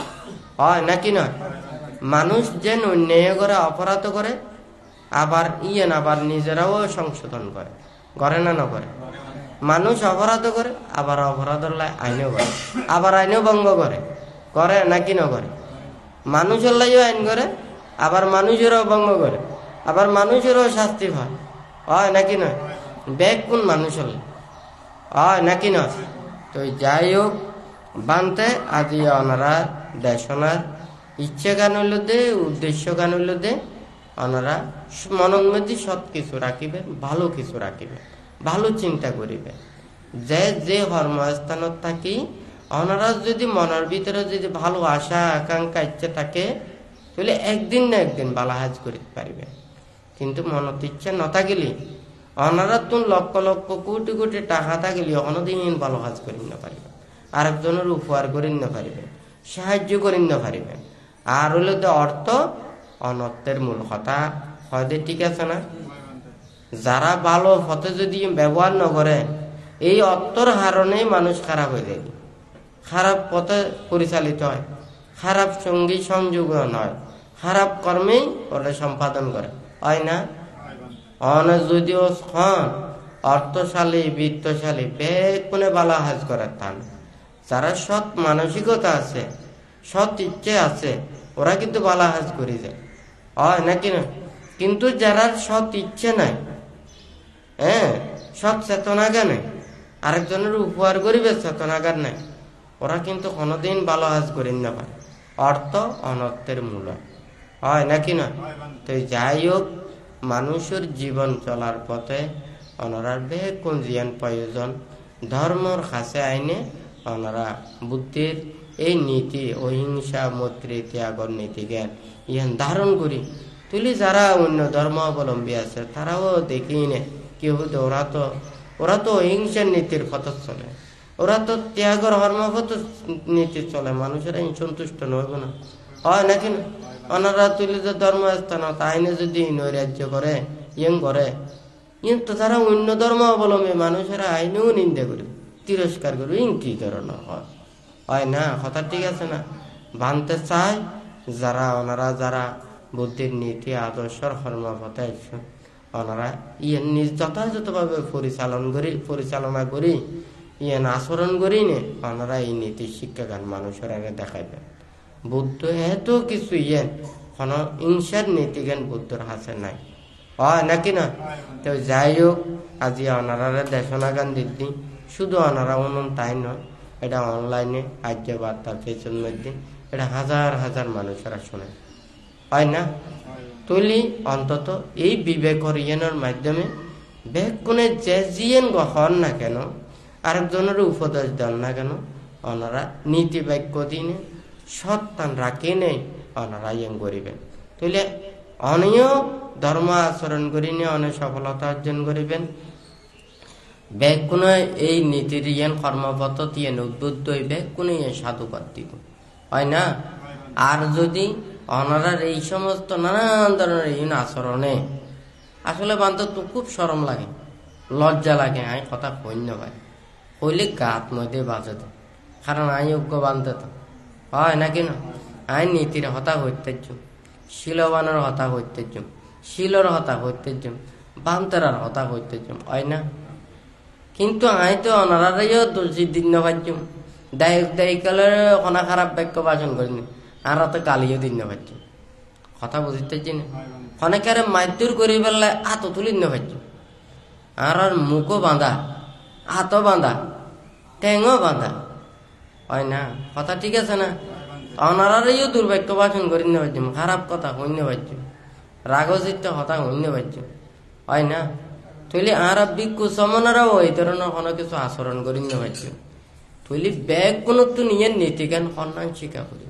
হয় নাকি না? মানুষ যেন অন্যায় করে, অপরাধ করে, আবার ইয়েন আবার নিজেরাও সংশোধন করে, করে না না করে? মানুষ অপরাধ করে আবার অপরাধের লাই আইনও করে, আবার আইনও ভঙ্গ করে, করে নাকি না করে? মানুষের লাইও আইন করে, আবার মানুষেরও ভঙ্গ করে, আবার মানুষেরও শাস্তি হয়, হয় নাকি না? ব্যাগ কোন মানুষের, হয় নাকি না? তো যাই হোক বানতে আজি ওনারা দেশনার ইচ্ছে গান হইল দে, উদ্দেশ্য গান হইল দে, ওনারা মনের মধ্যে সৎ কিছু রাখিবে, ভালো কিছু রাখিবে, ভালো চিন্তা করিবে। যে যে কর্মস্থানত থাকি ওনারা যদি মনের ভিতরে যদি ভালো আশা আকাঙ্ক্ষা ইচ্ছা থাকে, তাহলে একদিন না একদিন ভালো হাজ করিতে পারিবে। কিন্তু মনত ইচ্ছা না থাকিলে ওনারা তো লক্ষ লক্ষ কোটি কোটি টাকা থাকিলে কোনোদিন ভালো কাজ করি না পারিবে, আরেকজনের উপহার করি না পারিবে, সাহায্য করি না পারিবে। আর হইল তো অর্থ অনর্থের মূল কথা, হয়তো ঠিক আছে না? যারা ভালো পথে যদি ব্যবহার না করে এই অর্থর কারণেই মানুষ খারাপ হয়ে যায়, খারাপ পথে পরিচালিত হয়, খারাপ সঙ্গী সংযোগ হয়, খারাপ কর্মেই ওরা সম্পাদন করে, হয় না? যদিও অর্থশালী বিত্তশালী বেগুনে বালা হাজ করার টান, যারা সৎ মানসিকতা আছে, সৎ ইচ্ছে আছে, ওরা কিন্তু বালা হাজ করে যায়, হয় নাকি না? কিন্তু যারা সৎ ইচ্ছে নাই, সৎ চেতনাগা নাই, আরেকজনের উপহার করিবে চেতনাগার নাই, ওরা কিন্তু কোনোদিন ভালো হাজ করি না পারে। অর্থ অনর্থের মূল, হয় নাকি না? তো যাই হোক, মানুষের জীবন চলার পথে ওনারার বেগুন জিয়ান প্রয়োজন। ধর্মর কাছে আইনে ওনারা বুদ্ধির এই নীতি, অহিংসা মৈত্রী ত্যাগর নীতি জ্ঞান ইহান ধারণ করি তুলি। যারা অন্য ধর্ম অবলম্বী আছে তারাও দেখি নে কি হতে, ওরা তো অহিংসার নীতির পথ চলে, ওরা তো ত্যাগর হর্মপথ নীতি চলে, মানুষের সন্তুষ্ট নইব না, হয় নাকি না? ওনারা তুলি যে ধর্মস্থান আইনে যদি নৈরাজ্য করে করে, কিন্তু তারা অন্য ধর্ম অবলম্বী মানুষেরা আইনেও নিন্দা করে তিরস্কার করবে, কি কারণ হয় না? কথা ঠিক আছে না? বানতে চায় ওনারা যারা বুদ্ধির নীতি আদর্শর কর্মপথে ওনারা নিজ যথাযথভাবে পরিচালনা করি আচরণ করি নে, ওনারা এই নীতি শিক্ষা গান মানুষের আগে দেখাইবেন। বুদ্ধ এত কিছু কোন হিংসার নীতি জ্ঞান বুদ্ধর হাতে নাই, হয় নাকি না? তো যাই হোক, আজি ওনারা দেশনা গান দিদি, শুধু ওনারা অনন্ত তাই নয়, এটা অনলাইনে আর্য বার্তা পেছন মধ্যে এটা হাজার হাজার মানুষেরা শোনে, হয় না? তুলি অন্তত এই বিবেকর মাধ্যমে বেগুনে যে জিয়েন হন না কেন, আরেকজনের উপদেশ দেন না কেন, ওনারা নীতি বাক্য দিনে সত্যান রাখি নেই, ওনারা করিবেন। তুলে অনেও ধর্ম আচরণ করি নিয়ে অনেক সফলতা অর্জন করিবেন। বেগুনে এই নীতির কর্মপথ উদ্বুদ্ধ হইবে কোন সাধুবাদ দিব, হয় না? আর যদি ওনারার এই সমস্ত নানান ধরনের আচরণে আসলে বান্ধব তো খুব শরম লাগে, লজ্জা লাগে, আই কথা কইন্য ভাই হইলে গাত মধ্যে বাজে তো, কারণ আই অজ্ঞ বান্ধে তো, হয় নাকি না? আই নীতির হতা হইতেছ, শিলবানের হতা হইতেছ, শিলর হতা হইতেছ, বান্তরার হতা হইতেছ, হয় না? কিন্তু আই তো অনারাইও দোষী দিন ভাজ্যম, দায়িকালের কোনা খারাপ বাক্য বাচন করিনি, আর তো গালিও দিন ভাজ্য, কথা বুঝতেছি না? অনেকের মারধর করি পেলে আত তুলি ভাজ্য, আর মুখও বাঁধা, হাতও বাঁধা, ঠেঙও বাঁধা, হয় না? কথা ঠিক আছে না? অনারাইও দুর্ভাগ্য বাচন করি ভাজ্য, খারাপ কথা হইন্য ভাজ্য, রাগজিত হতা হইন্য ভাজ্য, হয় না? তৈলি আর বিক্ষু সমনারাও এই ধরনের কোনো কিছু আচরণ করি ভাজ্য, তৈলি ব্যাগ কোনো তো নিয়ে নীতিজ্ঞান সন্ধান শিক্ষা করি।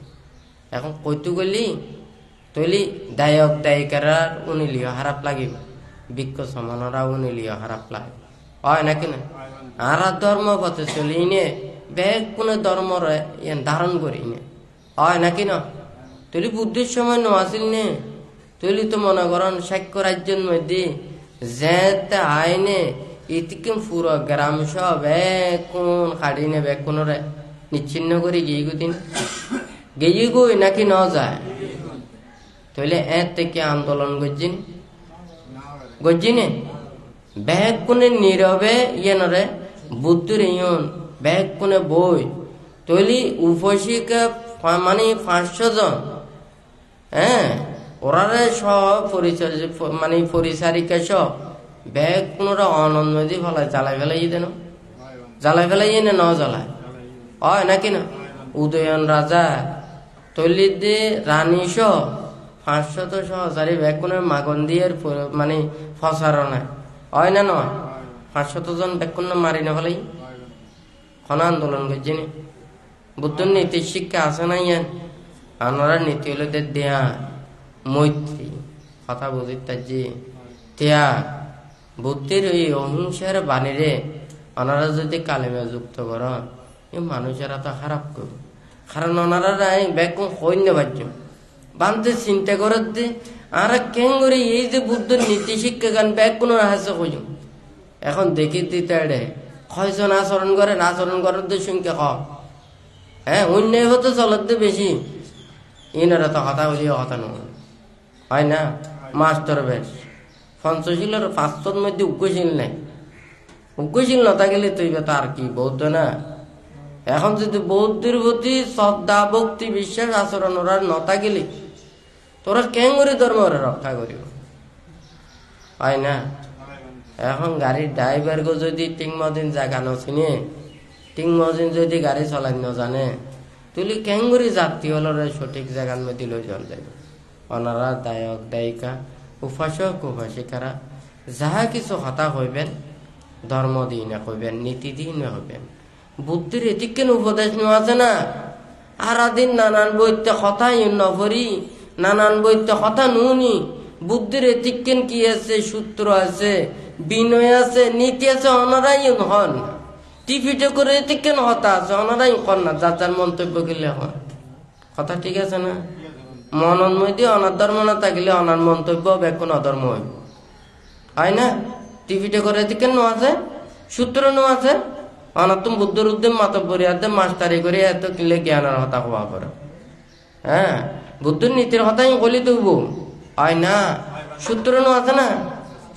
এখন কইতু গলি তৈলি দায়ক দায়িকারা উনিলিও খারাপ লাগিব, বিক্ষ সমানরা উনিলিও খারাপ লাগে, হয় নাকি না? আর ধর্ম পথে চলি নে ব্যাগ কোনো ধর্মর ধারণ করি নে, হয় নাকি না? তৈলি বুদ্ধির সময় নছিল নে, তৈলি তো মনে করেন সাক্ষ্য রাজ্যের মধ্যে যেতে আইনে ইতিকে পুরো গ্রাম সব বেকুন খাড়ি নে বেকুনরে নিচ্ছিন্ন করে গিয়ে গুদিন গেয়ে গই নাকি ন যায়, তৈলে এর থেকে আন্দোলন গজ্জিনে ব্যাগ কোনে নীরবে নরে বুদ্ধির ব্যাগ কোনে বই তৈলি উপসিকা মানে 500 জন, ওরারে সব মানে পরিচারিকা সব ব্যাগ কোনরা অনন্দি ফেলায় জ্বালাই ফেলাই দেন, জ্বালাই ফেলাই এনে ন জ্বালায়, হয় নাকি না? উদয়ন রাজা তৈলি দে রানী সহ 500 সহচারী ব্যাগ কোনের মাগন দিয়ে মানে ফসারণায়, হয় না? নয় 500 জন ব্যাগ কোন মারি না ফেলাই ক্ষণ আন্দোলন করছি নি। বুদ্ধর নীতির শিক্ষা আছে না ইয়ান? আমরা নীতি হলো দেয়া মৈত্রী, কথা বুঝিতে যে ত্যাগ, বুদ্ধির ওই অহিংসার বাণীরে ওনারা যদি কালেমা যুক্ত করেন এই মানুষেরা তো খারাপ করবে, কারণ ওনারা ব্যাকুম সৈন্য বাজ্য বান্ধে চিন্তা করার দে আর কেন করে এই যে বুদ্ধর নীতি শিক্ষা গান ব্যাগ কোন হাসে কইম। এখন দেখি দিতে কয়জন আচরণ করেন, আচরণ করার দিয়ে সংখ্যা কম, অন্যায় হতে চলার দিয়ে বেশি, ইনারা তো কথা বলিয়ে কথা নয়, হয় না? মাস্টার বেশ পঞ্চশীলের পাঁচশোর মধ্যে উগ্রশীল নাই। উগ্রশীল না থাকলে তুই তো আর কি বৌদ্ধ না? এখন যদি বৌদ্ধের প্রতি শ্রদ্ধা ভক্তি বিশ্বাস আচরণ ওরা ন থাকিলে তোরা কেন করে ধর্ম ওরা রক্ষা করিব? হয় না? এখন গাড়ির ড্রাইভারকে যদি টিং মদিন জায়গা নচিনে, টিং মদিন যদি গাড়ি চলাই ন জানে, তুলি কেন করে যাত্রী হলরে সঠিক জায়গার মধ্যে লই যাওয়া যাবে? ওনারা দায়ক দায়িকা উপাসক উপাসিকারা যাহা কিছু হতা হইবেন ধর্ম দিনে হইবেন, নীতি দিনে হইবেন। বুদ্ধির এদিক কেন উপদেশ নেওয়া আছে না? আরাদিন নানান বইতে কথা নভরি, নানান বইতে কথা নুনি। বুদ্ধির এদিক কেন কি আছে? সূত্র আছে, বিনয় আছে, নীতি আছে। ওনারাই হন টিভিতে করে এদিক কেন হতা আছে? ওনারাই কর না, যার যার মন্তব্য গেলে হন। কথা ঠিক আছে না? মনের মধ্যে অনার ধর্ম না থাকলে অনার মন্তব্য বেকুন অধর্ম হইব। হয় না? টিভিতে করে এদিক কেন আছে? সূত্র নো আছে। অনার তুমি বুদ্ধর উদ্যম মাতব্বরি আদে মাস্টারি করে এত কিলে জ্ঞানের হতা হওয়া করে। হ্যাঁ, বুদ্ধর নীতির হতাই বলি তবু হয় না? সূত্র নো আছে না?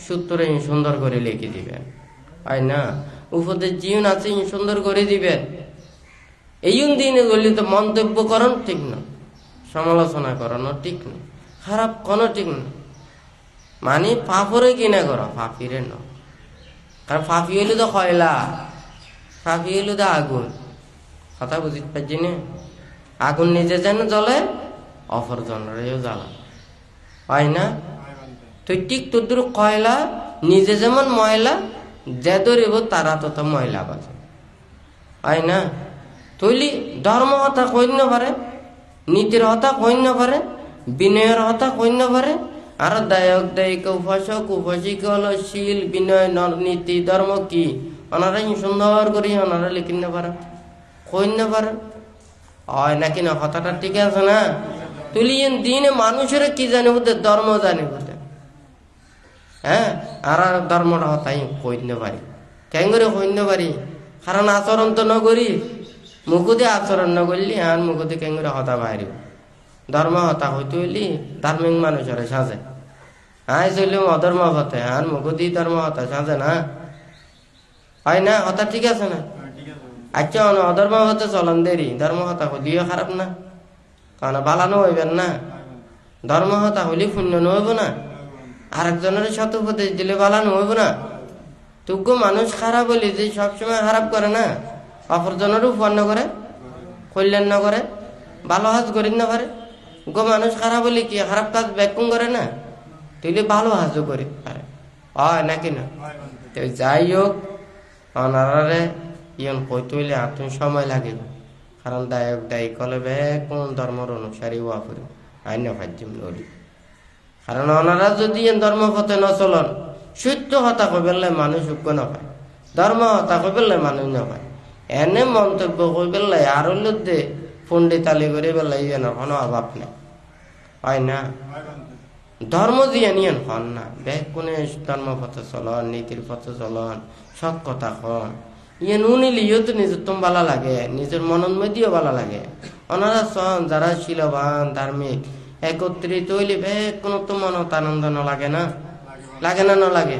সূত্র সুন্দর করে লিখে দিবেন। হয় না? উপদেশ জীবন আছে সুন্দর করে দিবেন। এই দিনে বললি তো মন্তব্য করণ ঠিক না, সমালোচনা করানো ঠিক না, খারাপ কোনো ঠিক না। মানে পাপরে কিনা করো, পাপিরে ন। কারণ পাপি হইলে তো কয়লা, পাপি হইলে তো আগুন। কথা বুঝতে পারছি না? আগুন নিজে যেন জ্বলে অপর জনেরও জ্বালা। হয় না? তুই ঠিক তোর কয়লা নিজে যেমন ময়লা, যে ধরিব তারা তত ময়লা বাজে। হয় না? তৈলি ধর্ম হতা কইন পারে, নীতির হতা কইন পারে, বিনয়ের হতা কইন পারে। আর দায়ক দায়িকা উপাসক উপাসিকা হলো শীল বিনয় নীতি ধর্ম কি ওনারাই সুন্দর করে ওনারা লিখিন পারে, কইন পারে। হয় নাকি না? কথাটা ঠিক আছে না? তুলি দিনে মানুষের কি জানি বলতে ধর্ম জানি বলতে। হ্যাঁ, আর ধর্মটা হতাই কইন পারি। কেন করে কইন পারি? কারণ আচরণ তো ন করি, মুখুদে আচরণ ন করলি আর মুখুদে কেন করে হতা বাইর। ধর্ম হতা হইতে হইলি ধার্মিক মানুষের সাজে, আয় চললাম অধর্ম হতে আর মুখুদি ধর্ম হতা সাজে না। হয় না? হতা ঠিক আছে না? আচ্ছা, অধর্ম হতে চলন দেরি, ধর্ম হতা হলিও খারাপ না? কারণ বালানো হইবেন না। ধর্ম হতা হলি পুণ্য নহইব না? আরেকজনের শত উপদেশ দিলে বালানো হইব না? তুগো মানুষ খারাপ হইলে যে সবসময় খারাপ করে না, অপরজনের উপন্ন করে, কল্যাণ ন করে, ভালো হাজ করি না পারে। গো মানুষ খারাপ হলে কি খারাপ কাজ ব্যাকুম করে না? তুইলে ভালো হাজও করি পারে। হয় নাকি না? তো যাই হোক, অনারে ইয়ন কইতে হইলে আতুন সময় লাগে। কারণ দায়ক দায়ী কলে কোন ধর্মের অনুসারী হওয়া করি আইন ভাজ্যম নলি। কারণ ওনারা যদি ধর্ম পথে ন চলন, সত্য হতা কইবেলে মানুষ উগ্র না পায়, ধর্ম হতা কইবেলে মানুষ না পায়। এনে মন্তব্য কইবেলে আর দে পণ্ডিতালি করে বেলাই কোনো অভাব নেই। হয় না? ধর্ম দিয়ে নিয়েন হন না, ব্যাগ কোনে ধর্ম পথে চলন, নীতির পথে চলন, সৎ কথা হন। ইয়ে নুনিলিও তো নিজের তো ভালো লাগে, নিজের মনের মধ্যেও ভালো লাগে। ওনারা সন যারা শিলবান ধার্মিক একত্রিত হইলে ব্যাগ কোনো তো মনত আনন্দ ন লাগে না? লাগে না? ন লাগে?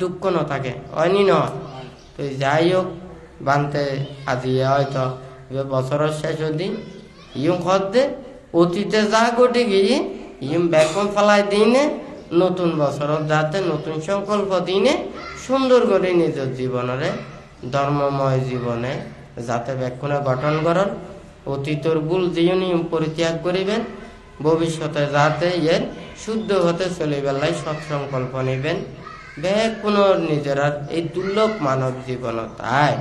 দুঃখ ন থাকে? হয়নি ন? তো যাই হোক, বানতে আজি হয়তো বছরের শেষ দিন ইম খদ্দে অতীতে যা ঘটে গিয়ে ইম ব্যাকম ফেলাই দিনে নতুন বছর যাতে নতুন সংকল্প দিনে সুন্দর করে নিজের জীবনের ধর্মময় জীবনে যাতে ব্যাকুণে গঠন করেন, অতীতর ভুল জীবনী পরিত্যাগ করিবেন, ভবিষ্যতে যাতে এর শুদ্ধ হতে চলে বেলায় সৎসংকল্প নিবেন। ব্যাকুণ নিজের এই দুর্লভ মানব জীবন তাই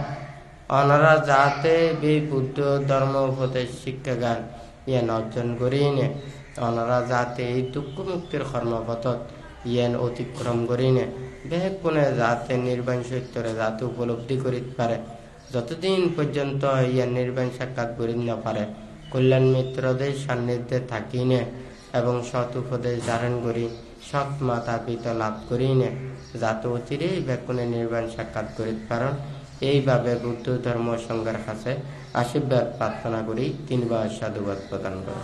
ওনারা যাতে এই বুদ্ধ ধর্ম উপদেশ শিক্ষা গান ইয়েন অর্জন করিনে, ওনারা যাতে এই দুঃখ মুক্তির কর্মপথ ইয়েন অতিক্রম করিনে, বেগ কোনে যাতে নির্বাণ সত্যরে যাতে উপলব্ধি করিতে পারে। যতদিন পর্যন্ত ইয়েন নির্বাণ সাক্ষাৎ করি না পারে, কল্যাণ মিত্রদের সান্নিধ্যে থাকিনে এবং সৎ উপদেশ ধারণ করি, সৎ মাতা পিতা লাভ করিনে যাতে অচিরেই বেগ কোনে নির্বাণ সাক্ষাৎ করিতে পারেন। এইভাবে বুদ্ধ ধর্ম সংঘের কাছে আশীর্বাদ প্রার্থনা করি, 3 বার সাধুবাদ প্রদান করি।